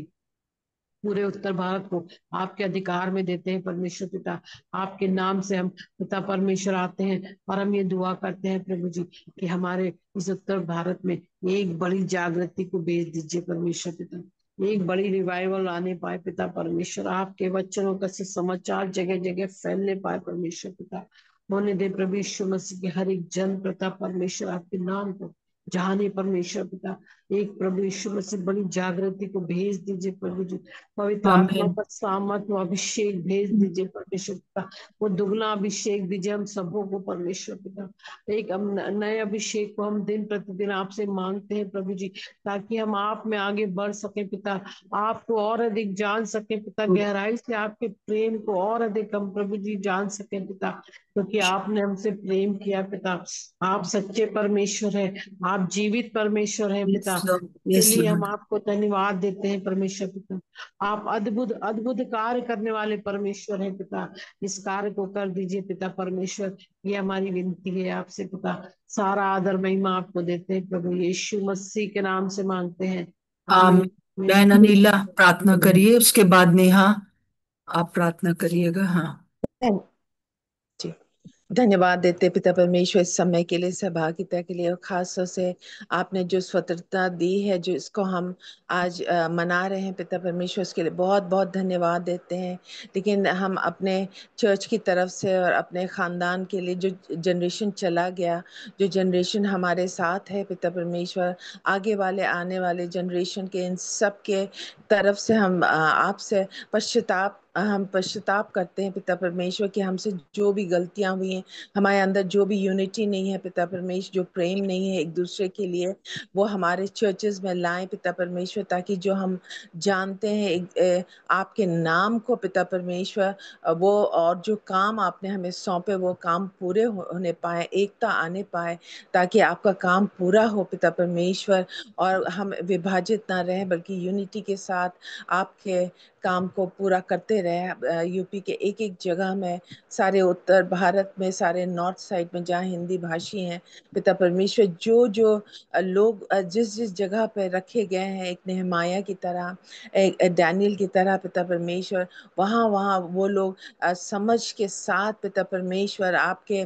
पूरे उत्तर भारत को आपके अधिकार में देते हैं परमेश्वर पिता। आपके नाम से हम पिता परमेश्वर आते हैं और हम ये दुआ करते हैं प्रभु जी कि हमारे इस उत्तर भारत में एक बड़ी जागृति को भेज दीजिए परमेश्वर पिता। एक बड़ी रिवाइवल आने पाए पिता परमेश्वर। आपके वचनों का समाचार जगह जगह फैलने पाए परमेश्वर पिता। होने दे प्रभु यीशु मसीह के हर एक जन पिता परमेश्वर आपके नाम को जाने परमेश्वर पिता। एक प्रभु यीशु मसीह बड़ी जागृति को भेज दीजिए प्रभु जी। पवित्र आत्मा आमीन। का सामर्थ व अभिषेक भेज दीजिए परमेश्वर पिता। वो दुगना अभिषेक दीजिए हम सबों को परमेश्वर पिता। एक नए अभिषेक को हम दिन प्रतिदिन आपसे मांगते हैं प्रभु जी, ताकि हम आप में आगे बढ़ सके पिता, आपको और अधिक जान सके पिता। गहराई से आपके प्रेम को और अधिक हम प्रभु जी जान सके पिता, क्योंकि आपने हमसे प्रेम किया पिता। आप सच्चे परमेश्वर है, आप जीवित परमेश्वर है यस पिता। लॉर्ड, के यस लिए हम लॉर्ड। आपको धन्यवाद देते हैं परमेश्वर पिता। आप अद्भुत अद्भुत कार्य करने वाले परमेश्वर हैं पिता। इस कार्य को कर दीजिए पिता परमेश्वर। ये हमारी विनती है आपसे पिता। सारा आदर महिमा आपको देते हैं प्रभु यीशु मसीह के नाम से मांगते हैं, आमीन। आमीन। बहन अनीला प्रार्थना करिए, उसके बाद नेहा आप प्रार्थना करिएगा। हाँ जी, धन्यवाद देते पिता परमेश्वर इस समय के लिए, सहभागिता के लिए, और खास तौर से आपने जो स्वतंत्रता दी है, जो इसको हम आज मना रहे हैं पिता परमेश्वर, उसके लिए बहुत बहुत धन्यवाद देते हैं। लेकिन हम अपने चर्च की तरफ से और अपने ख़ानदान के लिए जो जनरेशन चला गया, जो जनरेशन हमारे साथ है पिता परमेश्वर, आगे वाले आने वाले जनरेशन के इन सब के तरफ से हम आपसे पश्चाताप हम पश्चाताप करते हैं पिता परमेश्वर कि हमसे जो भी गलतियां हुई हैं, हमारे अंदर जो भी यूनिटी नहीं है पिता परमेश्वर, जो प्रेम नहीं है एक दूसरे के लिए, वो हमारे चर्चेस में लाएं पिता परमेश्वर, ताकि जो हम जानते हैं आपके नाम को पिता परमेश्वर, वो और जो काम आपने हमें सौंपे वो काम पूरे होने पाए, एकता आने पाए, ताकि आपका काम पूरा हो पिता परमेश्वर, और हम विभाजित ना रहें बल्कि यूनिटी के साथ आपके काम को पूरा करते रहे। यूपी के एक एक जगह में, सारे उत्तर भारत में, सारे नॉर्थ साइड में जहाँ हिंदी भाषी हैं पिता परमेश्वर, जो जो लोग जिस जिस जगह पे रखे गए हैं, एक नेहमाया की तरह, एक डैनियल की तरह पिता परमेश्वर, वहाँ वहाँ वो लोग समझ के साथ पिता परमेश्वर आपके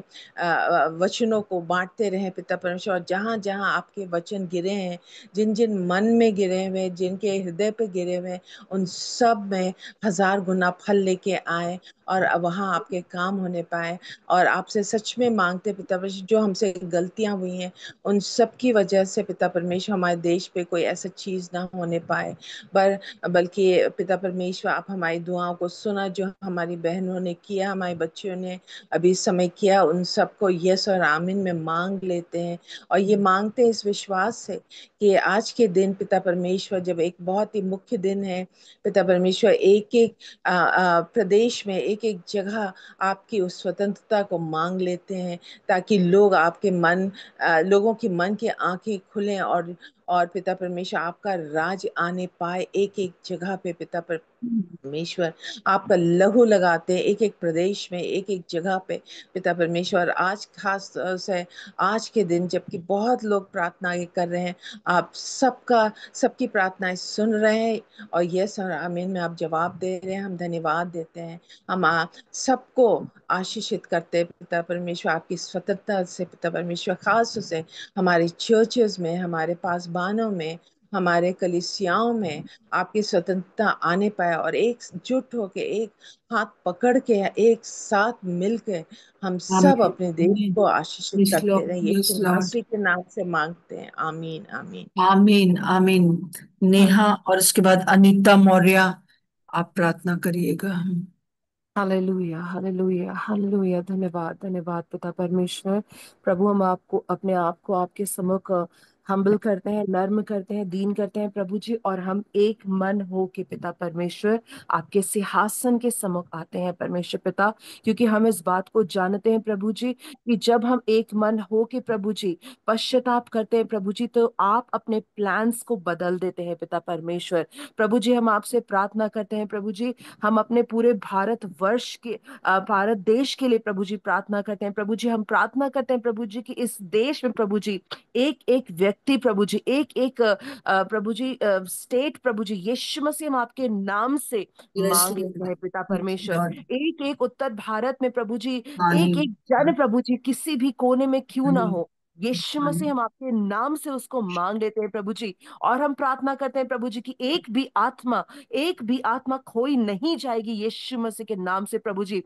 वचनों को बांटते रहे पिता परमेश्वर, और जहाँ जहाँ आपके वचन गिरे हैं, जिन जिन मन में गिरे हुए, जिनके हृदय पे गिरे हुए, उन सब में 1000 गुना फल लेके आए, और वहाँ आपके काम होने पाए। और आपसे सच में मांगते पिता परमेश्वर, जो हमसे गलतियां हुई हैं उन सब की वजह से पिता परमेश्वर हमारे देश पे कोई ऐसा चीज ना होने पाए, पर बल्कि पिता परमेश्वर आप हमारी दुआओं को सुना, जो हमारी बहनों ने किया, हमारे बच्चियों ने अभी समय किया, उन सबको यस और आमीन में मांग लेते हैं। और ये मांगते हैं इस विश्वास से कि आज के दिन पिता परमेश्वर, जब एक बहुत ही मुख्य दिन है पिता परमेश्वर, एक एक प्रदेश में, एक एक जगह आपकी उस स्वतंत्रता को मांग लेते हैं, ताकि लोग आपके लोगों की मन की आंखें खुलें, और पिता परमेश्वर आपका राज आने पाए एक एक जगह पे पिता परमेश्वर, आपका लहू लगाते हैं एक एक प्रदेश में, एक एक जगह पे पिता परमेश्वर। आज खास तौर से आज के दिन, जबकि बहुत लोग प्रार्थनाएं कर रहे हैं, आप सबकी प्रार्थनाएं सुन रहे हैं, और यस और आमीन में आप जवाब दे रहे हैं। हम धन्यवाद देते हैं, हम सबको आशीषित करते हैं पिता परमेश्वर आपकी स्वतंत्रता से पिता परमेश्वर, खास से हमारे चर्चेस में, हमारे पासबानों में, हमारे कलीसियाओं में आपकी स्वतंत्रता आने पाए, और एकजुट होके, एक हाथ पकड़ के, एक साथ मिलके हम सब आमीन अपने देश को आशीषित यस करते लॉर्ड रहे। यस यीशु लॉर्ड मसीह के नाम से मांगते हैं, आमीन आमीन। आमीन आमीन। नेहा और उसके बाद अनीता मौर्य, आप प्रार्थना करिएगा। Hallelujah hallelujah hallelujah. धन्यवाद धन्यवाद पिता परमेश्वर। प्रभु हम आपको अपने आप को आपके सम्मुख हम्बल करते हैं, नर्म करते हैं, दीन करते हैं प्रभु जी, और हम एक मन हो के पिता परमेश्वर आपके सिंहासन के सम्मुख आते हैं परमेश्वर पिता, क्योंकि हम इस बात को जानते हैं प्रभु जी कि जब हम एक मन हो के प्रभु जी पश्चाताप करते हैं प्रभु जी, तो आप अपने प्लान्स को बदल देते हैं पिता परमेश्वर। प्रभु जी हम आपसे प्रार्थना करते हैं प्रभु जी, हम अपने पूरे भारत वर्ष के भारत देश के लिए प्रभु जी प्रार्थना करते हैं प्रभु जी। हम प्रार्थना करते हैं प्रभु जी कि इस देश में प्रभु जी एक एक व्यक्ति प्रभु जी, एक एक प्रभु जी स्टेट प्रभु जी, यीशु मसीह हम आपके नाम से यस मांग लेते हैं पिता परमेश्वर। लॉर्ड एक एक उत्तर भारत में प्रभु जी, एक आमीन एक जन प्रभु जी किसी भी कोने में क्यों ना आमीन हो, यीशु मसीह आमीन हम आपके नाम से उसको मांग लेते हैं प्रभु जी। और हम प्रार्थना करते हैं प्रभु जी कि एक भी आत्मा खोई नहीं जाएगी यीशु मसीह के नाम से प्रभु जी।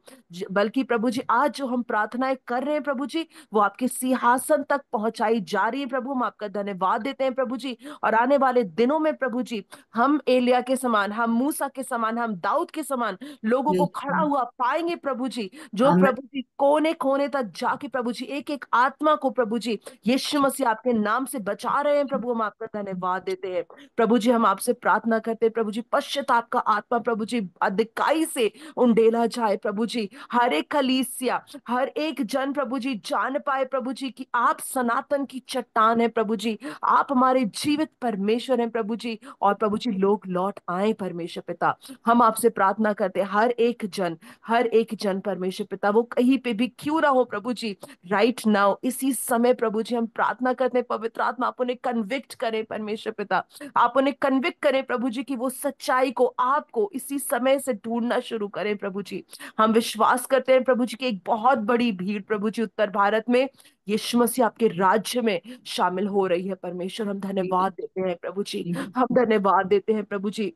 बल्कि प्रभु जी आज जो हम प्रार्थनाएं कर रहे हैं प्रभु जी, वो आपके सिंहासन तक पहुंचाई जा रही है प्रभु। हम आपका धन्यवाद देते हैं प्रभु जी। और आने वाले दिनों में प्रभु जी हम एलिया के समान, हम मूसा के समान, हम दाऊद के समान लोगों को यस खड़ा हुआ पाएंगे प्रभु जी, जो आमीन प्रभु जी कोने कोने तक जाके प्रभु जी एक एक आत्मा को प्रभु जी यीशु मसीह आपके नाम से बचा रहे हैं प्रभु। हम आपका धन्यवाद देते हैं प्रभु जी। हम आपसे प्रार्थना करते हैं प्रभु जी, पश्चाताप का आत्मा प्रभु जी अधिकाई से उंडेला जाए प्रभु जी। हर एक कलीसिया, हर एक जन प्रभु जी जान पाए प्रभु जी कि आप सनातन की चट्टान है प्रभु जी, आप हमारे जीवित परमेश्वर हैं प्रभु जी। और प्रभु जी लोग लौट आए परमेश्वर पिता। हम आपसे प्रार्थना करते हैं हर एक जन परमेश्वर पिता, वो कहीं पे भी क्यों ना हो प्रभु जी, राइट नाउ इसी समय प्रभु जी हम प्रार्थना करते हैं पवित्र आत्मा आप उन्हें कन्विक्ट करें परमेश्वर पिता, आप उन्हें कन्विक्ट करें प्रभु जी कि वो सच्चाई को आपको इसी समय से ढूंढना शुरू करें प्रभु जी। हम विश्वास करते हैं प्रभु जी की एक बहुत बड़ी भीड़ प्रभु जी उत्तर भारत में यीशु मसीह आपके राज्य में शामिल हो रही है परमेश्वर। हम धन्यवाद देते हैं प्रभु जी, हम धन्यवाद देते हैं प्रभु जी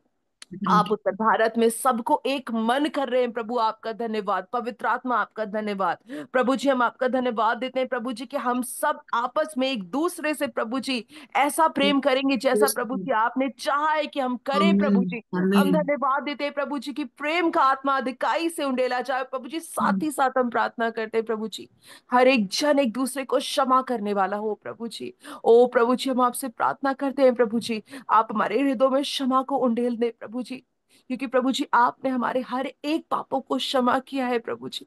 आप उत्तर भारत में सबको एक मन कर रहे हैं प्रभु, आपका धन्यवाद। पवित्र आत्मा आपका धन्यवाद। प्रभु जी हम आपका धन्यवाद देते हैं प्रभु जी कि हम सब आपस में एक दूसरे से प्रभु जी ऐसा प्रेम करेंगे जैसा प्रभु जी आपने चाहा है कि हम करें प्रभु आमीन जी। हम आमीन धन्यवाद देते हैं प्रभु जी की प्रेम का आत्मा अधिकाई से उंडेला जाए प्रभु जी। साथ ही साथ हम प्रार्थना करते हैं प्रभु जी हर एक जन एक दूसरे को क्षमा करने वाला हो प्रभु जी। ओ प्रभु जी हम आपसे प्रार्थना करते हैं प्रभु जी, आप हमारे हृदयों में क्षमा को उंडेल दे प्रभु जी, क्योंकि प्रभु जी आपने हमारे हर एक पापों को क्षमा किया है प्रभु जी।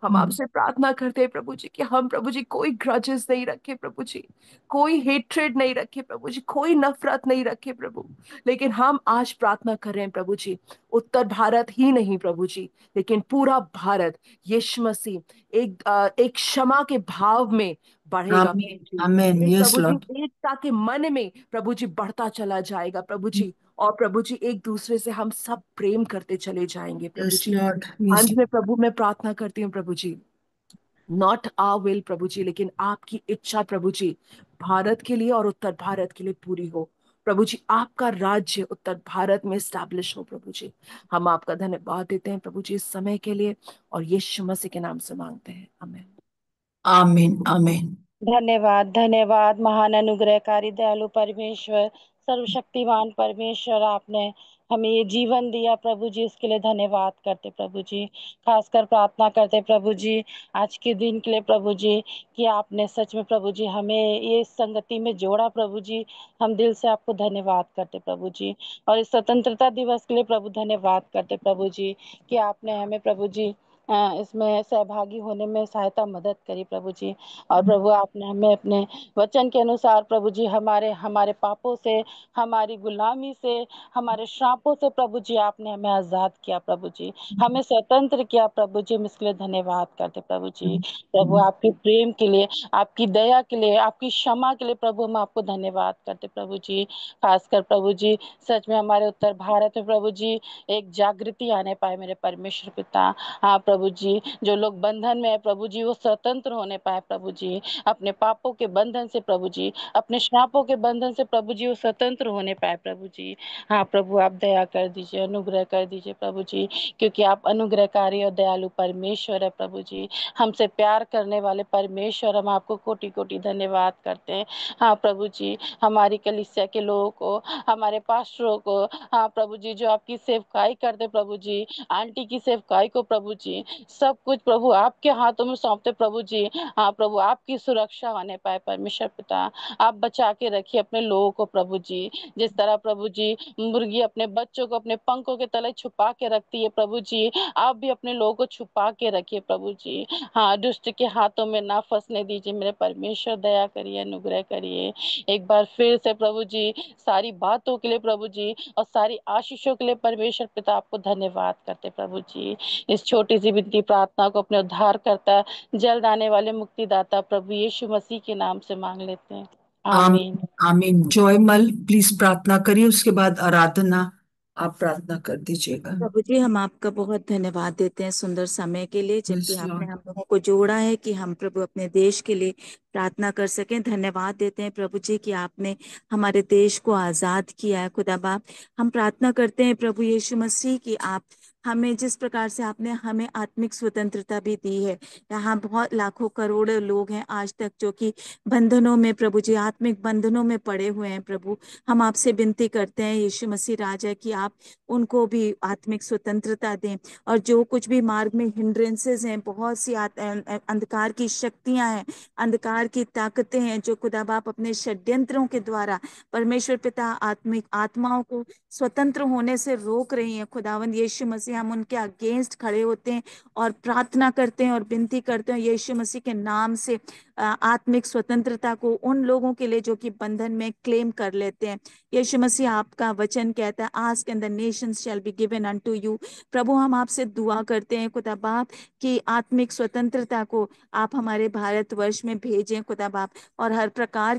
हम आपसे प्रार्थना करते हैं प्रभु जी कि हम प्रभु जी कोई ग्रजेस नहीं रखे प्रभु जी, कोई हेट्रेड नहीं रखे प्रभु जी, कोई नफरत नहीं रखे प्रभु। लेकिन हम आज प्रार्थना कर रहे हैं प्रभु जी, उत्तर भारत ही नहीं प्रभु जी, लेकिन पूरा भारत यीशु मसीह एक क्षमा के भाव में बढ़ेगा आमीन प्रभु जी। आमीन एक यस प्रभु जी लॉर्ड एकता के मन में प्रभु जी बढ़ता चला जाएगा प्रभु जी। और प्रभु जी एक दूसरे से हम सब प्रेम करते चले जाएंगे प्रभु यस जी। लॉर्ड यस अंत में प्रभु मैं प्रार्थना करती हूँ प्रभु जी, नॉट आवर विल प्रभु जी, लेकिन आपकी इच्छा प्रभु जी भारत के लिए और उत्तर भारत के लिए पूरी हो प्रभु जी। आपका राज्य उत्तर भारत में स्टैब्लिश हो प्रभु जी। हम आपका धन्यवाद देते हैं प्रभु जी इस समय के लिए, और यीशु मसीह के नाम से मांगते हैं, आमीन। आमीन आमीन धन्यवाद धन्यवाद महान अनुग्रहकारी दयालु परमेश्वर, सर्वशक्तिमान परमेश्वर, आपने हमें ये जीवन दिया प्रभु जी, इसके लिए धन्यवाद करते प्रभु जी। खासकर प्रार्थना करते प्रभु जी आज के दिन के लिए प्रभु जी, कि आपने सच में प्रभु जी हमें ये संगति में जोड़ा प्रभु जी। हम दिल से आपको धन्यवाद करते प्रभु जी। और इस स्वतंत्रता दिवस के लिए प्रभु धन्यवाद करते प्रभु जी, कि आपने हमें प्रभु जी इसमें सहभागी होने में सहायता मदद करी प्रभु जी। और प्रभु आपने हमें अपने वचन के अनुसार प्रभु जी हमारे हमारे पापों से, हमारी गुलामी से, हमारे श्रापों से प्रभु जी आपने हमें आजाद किया प्रभु जी, हमें स्वतंत्र किया प्रभु जी। हम इसके लिए धन्यवाद करते प्रभु जी। प्रभु आपके प्रेम के लिए, आपकी दया के लिए, आपकी क्षमा के लिए प्रभु हम आपको धन्यवाद करते प्रभु जी। खासकर प्रभु जी सच में हमारे उत्तर भारत में प्रभु जी एक जागृति आने पाए मेरे परमेश्वर पिता। हाँ प्रभु जी, जो लोग बंधन में है प्रभु जी वो स्वतंत्र होने पाए प्रभु जी, अपने पापों के बंधन से प्रभु जी, अपने श्रापों के बंधन से प्रभु जी वो स्वतंत्र होने पाए प्रभु जी। हाँ प्रभु आप दया कर दीजिए, अनुग्रह कर दीजिए प्रभु जी, क्योंकि आप अनुग्रहकारी और दयालु परमेश्वर है प्रभु जी, हमसे प्यार करने वाले परमेश्वर। हम आपको कोटि कोटि धन्यवाद करते हैं। हाँ प्रभु जी, हमारी कलीसिया के लोगों को, हमारे पास्टरों को, हाँ प्रभु जी जो आपकी सेवकाई करते प्रभु जी, आंटी की सेवकाई को प्रभु जी, सब कुछ प्रभु आपके हाथों में सौंपते प्रभु जी। हाँ प्रभु आपकी सुरक्षा होने पाए परमेश्वर पिता, आप बचा के रखिए अपने लोगों को प्रभु जी। जिस तरह प्रभु जी मुर्गी अपने बच्चों को अपने पंखों के तले छुपा के रखती है प्रभु जी, आप भी अपने लोगों को छुपा के रखिए प्रभु जी। हाँ दुष्ट के हाथों में ना फंसने दीजिए मेरे परमेश्वर, दया करिए, अनुग्रह करिए। एक बार फिर से प्रभु जी सारी बातों के लिए प्रभु जी और सारी आशीषों के लिए परमेश्वर पिता आपको धन्यवाद करते प्रभु जी। इस छोटी सी विनती प्रार्थना को अपने उद्धार करता, जल्द आने वाले मुक्तिदाता प्रभु यीशु मसीह के नाम से मांग लेते हैं, आमीन। आमीन आमीन। जॉयमल प्लीज प्रार्थना करिए, उसके बाद आराधना आप प्रार्थना कर दीजिएगा। प्रभु जी हम आपका बहुत धन्यवाद देते हैं सुंदर समय के लिए, जबकि यस आपने लॉर्ड हम लोगों को जोड़ा है कि हम प्रभु अपने देश के लिए प्रार्थना कर सकें। धन्यवाद देते हैं प्रभु जी कि आपने हमारे देश को आजाद किया है। खुदा बाप हम प्रार्थना करते हैं प्रभु यीशु मसीह कि आप हमें जिस प्रकार से आपने हमें आत्मिक स्वतंत्रता भी दी है, यहाँ बहुत लाखों करोड़ों लोग हैं आज तक जो कि बंधनों में प्रभु जी, आत्मिक बंधनों में पड़े हुए हैं। प्रभु हम आपसे विनती करते हैं यीशु मसीह राजा कि आप उनको भी आत्मिक स्वतंत्रता दें, और जो कुछ भी मार्ग में हिंड्रेंसेस हैं, बहुत सी अंधकार की शक्तियां हैं, अंधकार की ताकतें हैं जो खुदा बाप अपने षड्यंत्रों के द्वारा परमेश्वर पिता आत्मिक आत्माओं को स्वतंत्र होने से रोक रही हैं। खुदावंद यीशु मसीह हम उनके अगेंस्ट खड़े होते हैं और प्रार्थना करते हैं और विनती करते हैं यीशु मसीह के नाम से आत्मिक स्वतंत्रता को उन लोगों के लिए जो कि बंधन में क्लेम कर लेते हैं। यीशु मसीह आपका वचन कहता है ask and the nations shall be given unto you. प्रभु हम आपसे दुआ करते हैं खुदा बाप कि आत्मिक स्वतंत्रता को आप हमारे भारतवर्ष में भेजें खुदा बाप, और हर प्रकार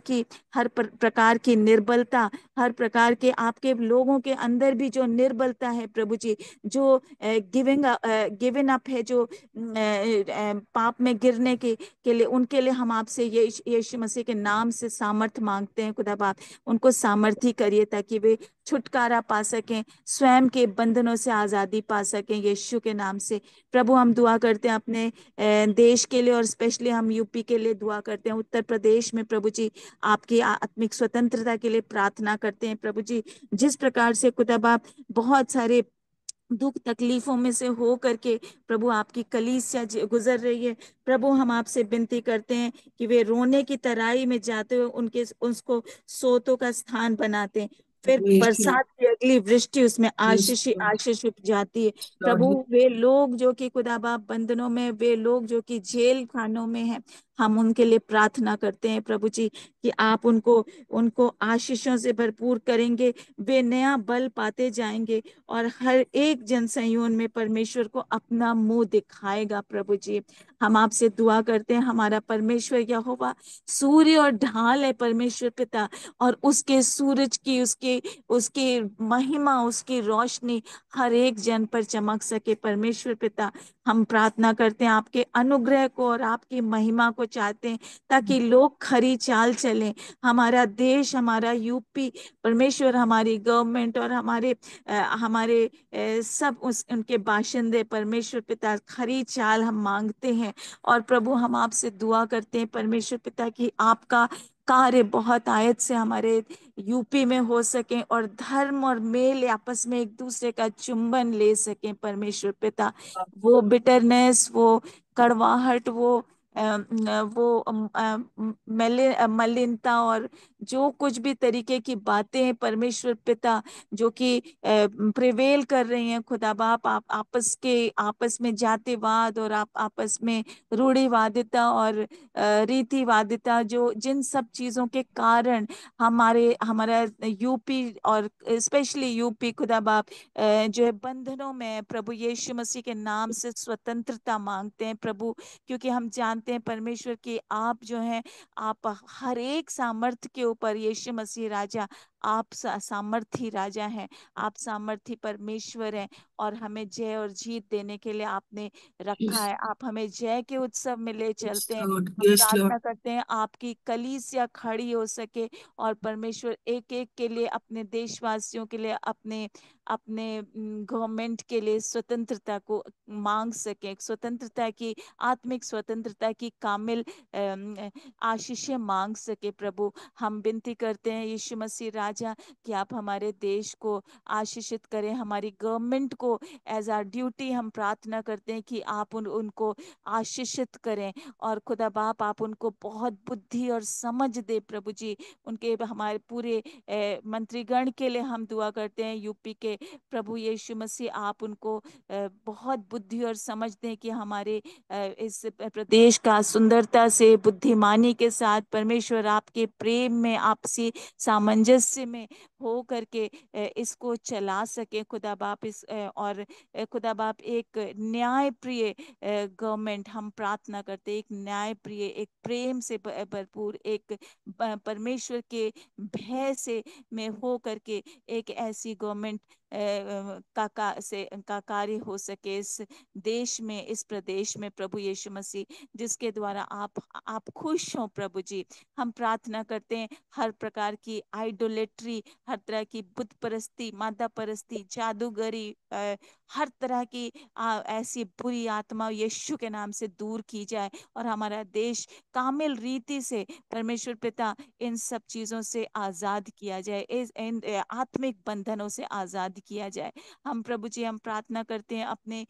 की निर्बलता, हर प्रकार के आपके लोगों के अंदर भी जो निर्बलता है प्रभु जी, जो गिविंग अप है, जो पाप में गिरने के लिए, उनके लिए हम हम आपसे यीशु मसीह के नाम से सामर्थ मांगते हैं खुदा बाप, उनको सामर्थी करिए ताकि वे छुटकारा पा सकें, स्वयं के बंधनों से आजादी पा सकें यीशु के नाम से। प्रभु हम दुआ करते हैं अपने देश के लिए, और स्पेशली हम यूपी के लिए दुआ करते हैं, उत्तर प्रदेश में प्रभु जी आपकी आत्मिक स्वतंत्रता के लिए प्रार्थना करते हैं प्रभु जी। जिस प्रकार से खुदा बाप बहुत सारे दुख तकलीफों में से हो करके प्रभु आपकी कलीसिया गुजर रही है, प्रभु हम आपसे विनती करते हैं कि वे रोने की तराई में जाते हुए उनके उसको सोतों का स्थान बनाते हैं, फिर यीशु, बरसात की अगली वृष्टि उसमें आशीष ही यीशु, आशीष उठ जाती है। प्रभु लॉर्ड, वे लोग जो कि खुदा बाप बंधनों में, वे लोग जो कि जेल खानों में हैं, हम उनके लिए प्रार्थना करते हैं प्रभु जी कि आप उनको उनको आशीषों से भरपूर करेंगे, वे नया बल पाते जाएंगे और हर एक जन संयून में परमेश्वर को अपना मुंह दिखाएगा प्रभु जी। हम आपसे दुआ करते हैं, हमारा परमेश्वर यहोवा सूर्य और ढाल है परमेश्वर पिता, और उसके सूरज की उसके उसकी महिमा, उसकी रोशनी हर एक जन पर चमक सके परमेश्वर पिता। हम प्रार्थना करते हैं आपके अनुग्रह को और आपकी महिमा को चाहते हैं, ताकि लोग खरी चाल चलें, हमारा देश, हमारा यूपी परमेश्वर, हमारी गवर्नमेंट और हमारे सब उनके बाशिंदे परमेश्वर पिता खरी चाल हम मांगते हैं। और प्रभु हम आपसे दुआ करते हैं परमेश्वर पिता की आपका कार्य बहुत आयत से हमारे यूपी में हो सके, और धर्म और मेल आपस में एक दूसरे का चुंबन ले सकें परमेश्वर पिता। वो बिटरनेस, वो कड़वाहट, मलिनता और जो कुछ भी तरीके की बातें हैं परमेश्वर पिता जो कि प्रिवेल कर रही हैं खुदा बाप, आप आपस में जातिवाद और आप आपस में रूढ़िवादिता और रीतिवादिता, जो जिन सब चीजों के कारण हमारा यूपी और स्पेशली यूपी खुदा बाप जो है बंधनों में है, प्रभु यीशु मसीह के नाम से स्वतंत्रता मांगते हैं प्रभु, क्योंकि हम जानते हैं परमेश्वर कि आप जो हैं, आप हर एक सामर्थ्य के ऊपर यीशु मसीह राजा, आप सामर्थी राजा हैं, आप सामर्थी परमेश्वर हैं, और हमें जय और जीत देने के लिए आपने रखा है। आप हमें जय के उत्सव में ले चलते हैं। हम यस लॉर्ड, प्रार्थना करते हैं आपकी कलीसिया खड़ी हो सके, और परमेश्वर एक एक के लिए, अपने देशवासियों के लिए, अपने अपने गवर्नमेंट के लिए स्वतंत्रता को मांग सके, स्वतंत्रता की, आत्मिक स्वतंत्रता की कामिल आशीषें मांग सके प्रभु। हम विनती करते हैं यीशु मसीह राजा कि आप हमारे देश को आशीषित करें, हमारी गवर्नमेंट को एज आर ड्यूटी हम प्रार्थना करते हैं कि आप उनको आशीषित करें, और खुदा बाप आप उनको बहुत बुद्धि और समझ दे प्रभु जी। उनके हमारे पूरे मंत्रीगण के लिए हम दुआ करते हैं यूपी के, प्रभु यीशु मसीह आप उनको बहुत बुद्धि और समझ दें कि हमारे इस प्रदेश का सुंदरता से, बुद्धिमानी के साथ परमेश्वर आपके प्रेम में, आपसी सामंजस्य में हो करके इसको चला सके खुदा बाप। और खुदा बाप एक न्याय प्रिय गवर्नमेंट हम प्रार्थना करते हैं, एक न्याय प्रिय, एक प्रेम से भरपूर, एक परमेश्वर के भय से में हो करके एक ऐसी गवर्नमेंट का कार्य हो सके इस देश में, इस प्रदेश में प्रभु यीशु मसीह, जिसके द्वारा आप खुश हो प्रभु जी। हम प्रार्थना करते हैं हर प्रकार की आइडोलेट्री, हर तरह की बुत परस्ती, माता परस्ती, जादूगरी, हर तरह की ऐसी बुरी आत्मा यीशु के नाम से दूर की जाए, और हमारा देश कामिल रीति से परमेश्वर पिता इन सब चीजों से आजाद किया जाए, इन आत्मिक बंधनों से आजाद किया जाए। हम प्रभु जी हम प्रार्थना करते हैं अपने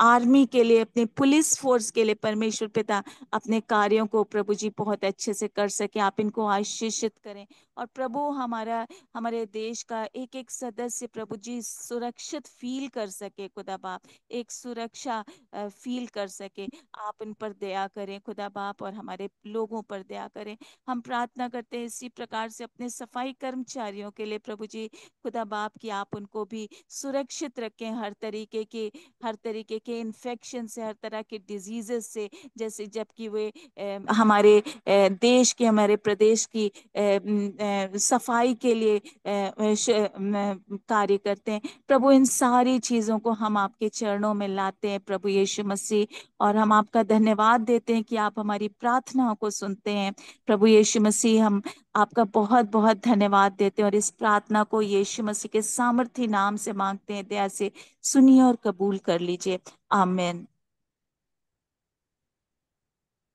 आर्मी के लिए, अपने पुलिस फोर्स के लिए परमेश्वर पिता, अपने कार्यों को प्रभु जी बहुत अच्छे से कर सके, आप इनको आशीषित करें। और प्रभु हमारे देश का एक एक सदस्य प्रभु जी सुरक्षित फील कर सके खुदा बाप, एक सुरक्षा फील कर सके। आप इन पर दया करें खुदा बाप, और हमारे लोगों पर दया करें। हम प्रार्थना करते हैं इसी प्रकार से अपने सफाई कर्मचारियों के लिए प्रभु जी खुदा बाप की आप उनको भी सुरक्षित रखें हर तरीके के इन्फेक्शन से, हर तरह के डिजीजेस से, जैसे जबकि वे हमारे देश के, हमारे प्रदेश की सफाई के लिए कार्य करते हैं। प्रभु इन सारी चीजों को हम आपके चरणों में लाते हैं प्रभु यीशु मसीह, और हम आपका धन्यवाद देते हैं कि आप हमारी प्रार्थनाओं को सुनते हैं प्रभु यीशु मसीह। हम आपका बहुत बहुत धन्यवाद देते हैं और इस प्रार्थना को यीशु मसीह के सामर्थी नाम से मांगते हैं। दया से सुनिए और कबूल कर लीजिए। आमीन।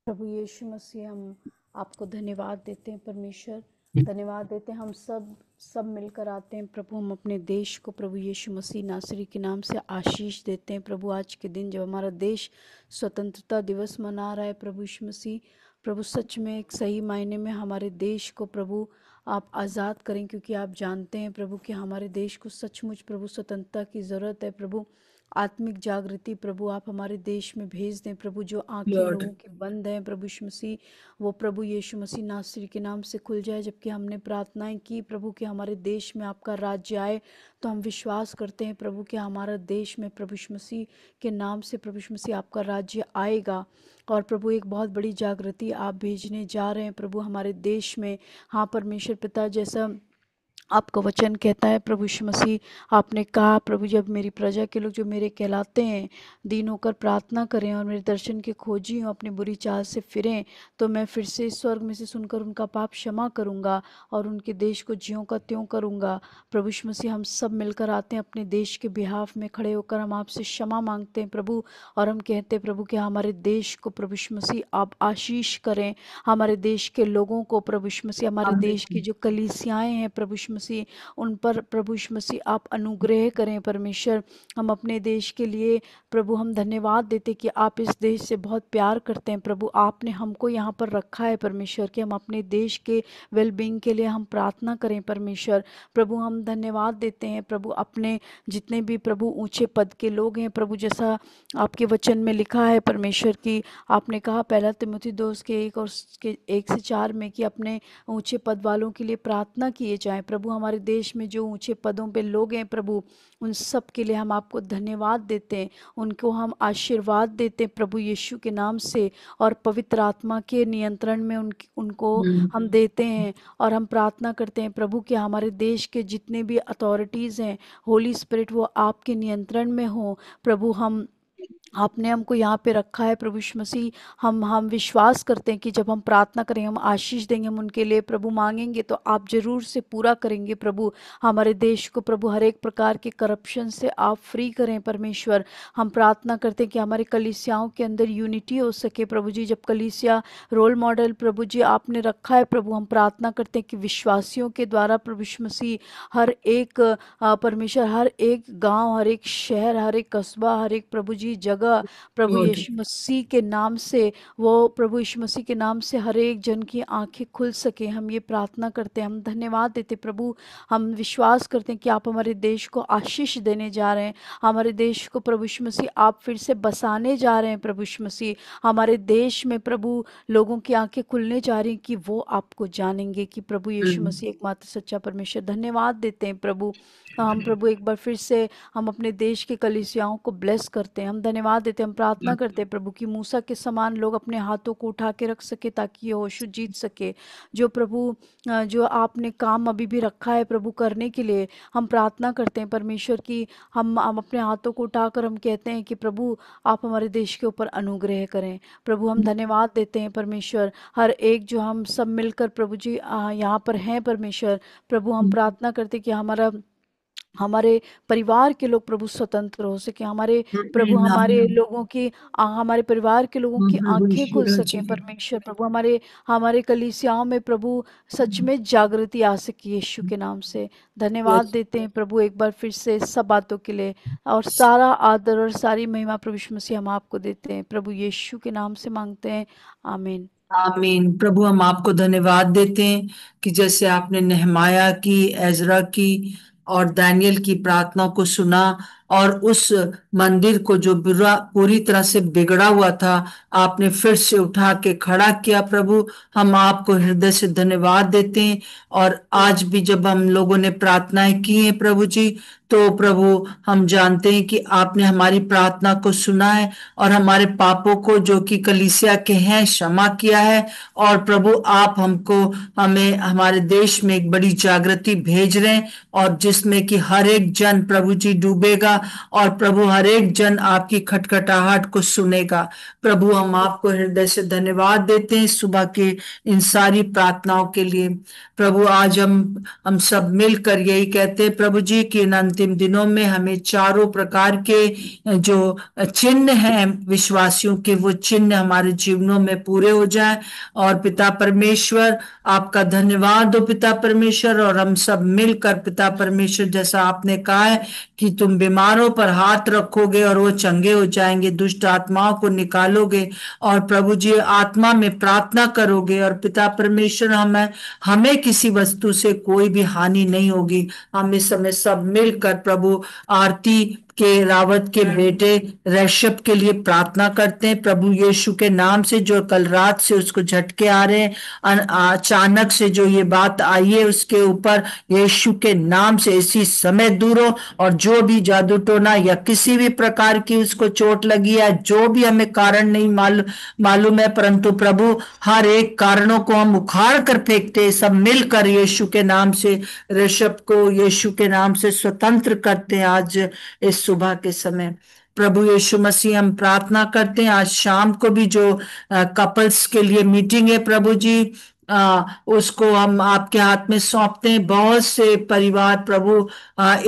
प्रभु यीशु मसीह, हम आपको धन्यवाद देते हैं परमेश्वर, धन्यवाद देते हैं। हम सब मिलकर आते हैं प्रभु, हम अपने देश को प्रभु यीशु मसीह नासरी के नाम से आशीष देते हैं प्रभु। आज के दिन जब हमारा देश स्वतंत्रता दिवस मना रहा है प्रभु यीशु मसीह, प्रभु सच में एक सही मायने में हमारे देश को प्रभु आप आज़ाद करें, क्योंकि आप जानते हैं प्रभु कि हमारे देश को सचमुच प्रभु स्वतंत्रता की ज़रूरत है प्रभु। आत्मिक जागृति प्रभु आप हमारे देश में भेज दें प्रभु। जो आंखें लॉर्ड लोगों की बंद हैं प्रभु यीशु मसीह, वो प्रभु यीशु मसीह नासरी के नाम से खुल जाए। जबकि हमने प्रार्थनाएं की प्रभु कि हमारे देश में आपका राज्य आए, तो हम विश्वास करते हैं प्रभु कि हमारा देश में प्रभु यीशु मसीह के नाम से प्रभु यीशु मसीह आपका राज्य आएगा। और प्रभु एक बहुत बड़ी जागृति आप भेजने जा रहे हैं प्रभु हमारे देश में। हाँ परमेश्वर पिता, जैसा आपका वचन कहता है प्रभु यीशु मसीह, आपने कहा प्रभु जब मेरी प्रजा के लोग जो मेरे कहलाते हैं दीन होकर प्रार्थना करें और मेरे दर्शन के खोजी हों, अपनी बुरी चाल से फिरें, तो मैं फिर से स्वर्ग में से सुनकर उनका पाप क्षमा करूंगा और उनके देश को ज्यों का त्यों करूंगा। प्रभु यीशु मसीह, हम सब मिलकर आते हैं अपने देश के बिहाफ में खड़े होकर हम आपसे क्षमा मांगते हैं प्रभु। और हम कहते हैं प्रभु कि हमारे देश को प्रभु यीशु मसीह आप आशीष करें, हमारे देश के लोगों को प्रभु यीशु मसीह, हमारे देश की जो कलीसियाएं हैं प्रभु यीशु मसीह, उन पर प्रभु यीशु मसीह आप अनुग्रह करें परमेश्वर। हम अपने देश के लिए प्रभु हम धन्यवाद देते कि आप इस देश से बहुत प्यार करते हैं प्रभु। आपने हमको यहाँ पर रखा है परमेश्वर कि हम अपने देश के वेलबींग के लिए हम प्रार्थना करें परमेश्वर। प्रभु हम धन्यवाद देते हैं प्रभु अपने जितने भी प्रभु ऊंचे पद के लोग हैं प्रभु, जैसा आपके वचन में लिखा है परमेश्वर की आपने कहा पहला तिमुथी 2 के 1 और 1 से 4 में कि अपने ऊंचे पद वालों के लिए प्रार्थना किए जाएं प्रभु। हमारे देश में जो ऊंचे पदों पे लोग हैं प्रभु, उन सब के लिए हम आपको धन्यवाद देते हैं, उनको हम आशीर्वाद देते हैं प्रभु यीशु के नाम से, और पवित्र आत्मा के नियंत्रण में उनको हम देते हैं। और हम प्रार्थना करते हैं प्रभु कि हमारे देश के जितने भी अथॉरिटीज़ हैं, होली स्पिरिट वो आपके नियंत्रण में हो प्रभु। आपने हमको यहाँ पे रखा है प्रभु यीशु मसीह। हम विश्वास करते हैं कि जब हम प्रार्थना करें, हम आशीष देंगे, हम उनके लिए प्रभु मांगेंगे तो आप जरूर से पूरा करेंगे प्रभु। हमारे देश को प्रभु हर एक प्रकार के करप्शन से आप फ्री करें परमेश्वर। हम प्रार्थना करते हैं कि हमारे कलीसियाओं के अंदर यूनिटी हो सके प्रभु जी। जब कलीसिया रोल मॉडल प्रभु जी आपने रखा है प्रभु, हम प्रार्थना करते हैं कि विश्वासियों के द्वारा प्रभु यीशु मसीह हर एक परमेश्वर, हर एक गाँव, हर एक शहर, हर एक कस्बा, हर एक प्रभु जी जगह प्रभु यीशु मसीह के नाम से, वो प्रभु यीशु मसीह के नाम से हर एक जन की आंखें खुल सके। हम ये प्रार्थना करते हैं, हम धन्यवाद देते प्रभु। हम विश्वास करते हैं कि आप हमारे देश को आशीष देने जा रहे हैं, हमारे देश को प्रभु यीशु मसीह आप फिर से बसाने जा रहे हैं प्रभु यीशु मसीह। हमारे देश में प्रभु लोगों की आंखें खुलने जा रही हैं कि वो आपको जानेंगे कि प्रभु यीशु मसीह एकमात्र सच्चा परमेश्वर। धन्यवाद देते हैं प्रभु। हम प्रभु एक बार फिर से हम अपने देश के कलीसियाओं को ब्लेस करते हैं, हम धन्यवाद देते हैं, हम प्रार्थना करते हैं प्रभु कि मूसा के समान लोग अपने हाथों को उठा के रख सके ताकि यहोशू जीत सके। जो प्रभु जो आपने काम अभी भी रखा है प्रभु करने के लिए, हम प्रार्थना करते हैं परमेश्वर की हम अपने हाथों को उठाकर हम कहते हैं कि प्रभु आप हमारे देश के ऊपर अनुग्रह करें प्रभु। हम धन्यवाद देते हैं परमेश्वर, हर एक जो हम सब मिलकर प्रभु जी यहाँ पर हैं परमेश्वर। प्रभु हम प्रार्थना करते कि हमारे परिवार के लोग प्रभु स्वतंत्र हो सके, हमारे प्रभु हमारे लोगों की हमारे परिवार के लोगों की आंखें खुल सके परमेश्वर। प्रभु हमारे कलीसियाओं में प्रभु सच में जागृति आ सके यीशु के नाम से। धन्यवाद देते हैं प्रभु एक बार फिर से सब बातों के लिए, और सारा आदर और सारी महिमा प्रभु यीशु मसीह हम आपको देते हैं प्रभु यीशु के नाम से मांगते हैं, आमीन। आमीन। प्रभु हम आपको धन्यवाद देते हैं कि जैसे आपने नेहमाया की, एजरा की और दानियल की प्रार्थना को सुना, और उस मंदिर को जो पूरी तरह से बिगड़ा हुआ था आपने फिर से उठा के खड़ा किया प्रभु। हम आपको हृदय से धन्यवाद देते हैं। और आज भी जब हम लोगों ने प्रार्थनाएं की हैं प्रभु जी, तो प्रभु हम जानते हैं कि आपने हमारी प्रार्थना को सुना है और हमारे पापों को जो कि कलीसिया के हैं क्षमा किया है। और प्रभु आप हमें हमारे देश में एक बड़ी जागृति भेज रहे हैं, और जिसमें कि हर एक जन प्रभु जी डूबेगा और प्रभु हर एक जन आपकी खटखटाहट को सुनेगा। प्रभु हम आपको हृदय से धन्यवाद देते हैं सुबह के इन सारी प्रार्थनाओं के लिए। प्रभु आज हम सब मिलकर यही कहते हैं प्रभु जी कि इन अंतिम दिनों में हमें चारों प्रकार के जो चिन्ह हैं विश्वासियों के, वो चिन्ह हमारे जीवनों में पूरे हो जाए। और पिता परमेश्वर आपका धन्यवाद हो पिता परमेश्वर। और हम सब मिलकर पिता परमेश्वर, जैसा आपने कहा है कि तुम बीमारों पर हाथ रखोगे और वो चंगे हो जाएंगे, दुष्ट आत्माओं को निकालोगे और प्रभु जी आत्मा में प्रार्थना करोगे, और पिता परमेश्वर हमें किसी वस्तु से कोई भी हानि नहीं होगी। हम इस समय सब मिलकर प्रभु आरती के रावत के बेटे ऋषभ के लिए प्रार्थना करते हैं प्रभु यीशु के नाम से, जो कल रात से उसको झटके आ रहे हैं, अचानक से जो ये बात आई है उसके ऊपर यीशु के नाम से इसी समय दूर हो। और जो भी जादू टोना या किसी भी प्रकार की उसको चोट लगी है, जो भी हमें कारण नहीं मालूम है, परंतु प्रभु हर एक कारणों को हम उखाड़ कर फेंकते हैं सब मिलकर यीशु के नाम से। ऋषभ को यीशु के नाम से स्वतंत्र करते हैं आज इस सुबह के समय। प्रभु यीशु मसीह हम प्रार्थना करते हैं आज शाम को भी जो कपल्स के लिए मीटिंग है प्रभु जी, उसको हम आपके हाथ में सौंपते हैं। बहुत से परिवार प्रभु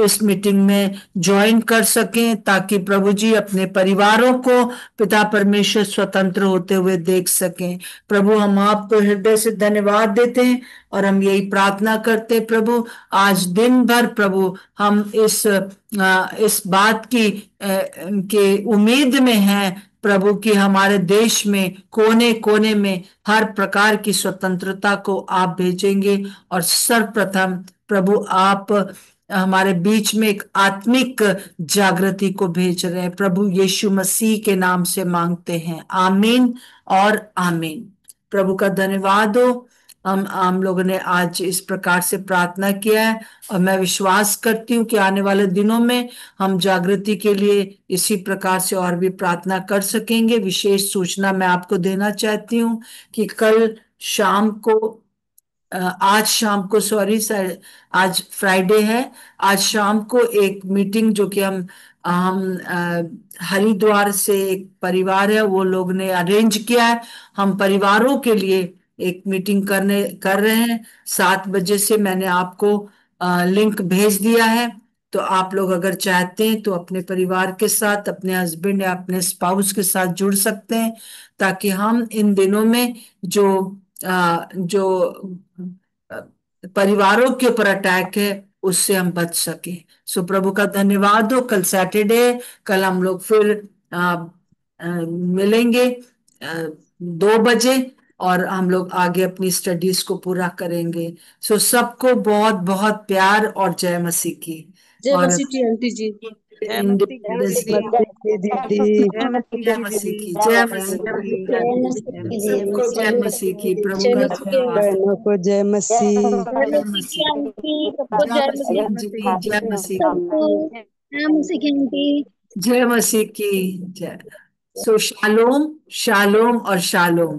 इस मीटिंग में ज्वाइन कर सकें, ताकि प्रभु जी अपने परिवारों को पिता परमेश्वर स्वतंत्र होते हुए देख सकें। प्रभु हम आपको हृदय से धन्यवाद देते हैं और हम यही प्रार्थना करते हैं प्रभु आज दिन भर प्रभु हम इस बात की उम्मीद में हैं प्रभु कि हमारे देश में कोने कोने में हर प्रकार की स्वतंत्रता को आप भेजेंगे। और सर्वप्रथम प्रभु आप हमारे बीच में एक आत्मिक जागृति को भेज रहे हैं। प्रभु यीशु मसीह के नाम से मांगते हैं, आमीन और आमीन। प्रभु का धन्यवाद हो। हम लोगों ने आज इस प्रकार से प्रार्थना किया है और मैं विश्वास करती हूँ कि आने वाले दिनों में हम जागृति के लिए इसी प्रकार से और भी प्रार्थना कर सकेंगे। विशेष सूचना मैं आपको देना चाहती हूँ कि कल शाम को आज शाम को आज फ्राइडे है, आज शाम को एक मीटिंग जो कि हम हरिद्वार से एक परिवार है वो लोग ने अरेंज किया है। हम परिवारों के लिए एक मीटिंग कर रहे हैं 7 बजे से। मैंने आपको लिंक भेज दिया है, तो आप लोग अगर चाहते हैं तो अपने परिवार के साथ, अपने हस्बैंड या अपने स्पाउस के साथ जुड़ सकते हैं, ताकि हम इन दिनों में जो परिवारों के ऊपर अटैक है उससे हम बच सके। सो प्रभु का धन्यवाद हो। कल सैटरडे, कल हम लोग फिर मिलेंगे 2 बजे और हम लोग आगे अपनी स्टडीज को पूरा करेंगे। सो सबको बहुत बहुत प्यार और जय मसीह की। जय और मसीह की आंटी जी। जय मसीह की दीदी, जय मसीह की, जय मसीह की, सबको जय मसीह की। प्रभु का धन्यवाद। बहनों को जय मसीह। जय मसीह की, जय मसीह की, जय मसीह की, जय। सो शालोम शालोम और शालोम।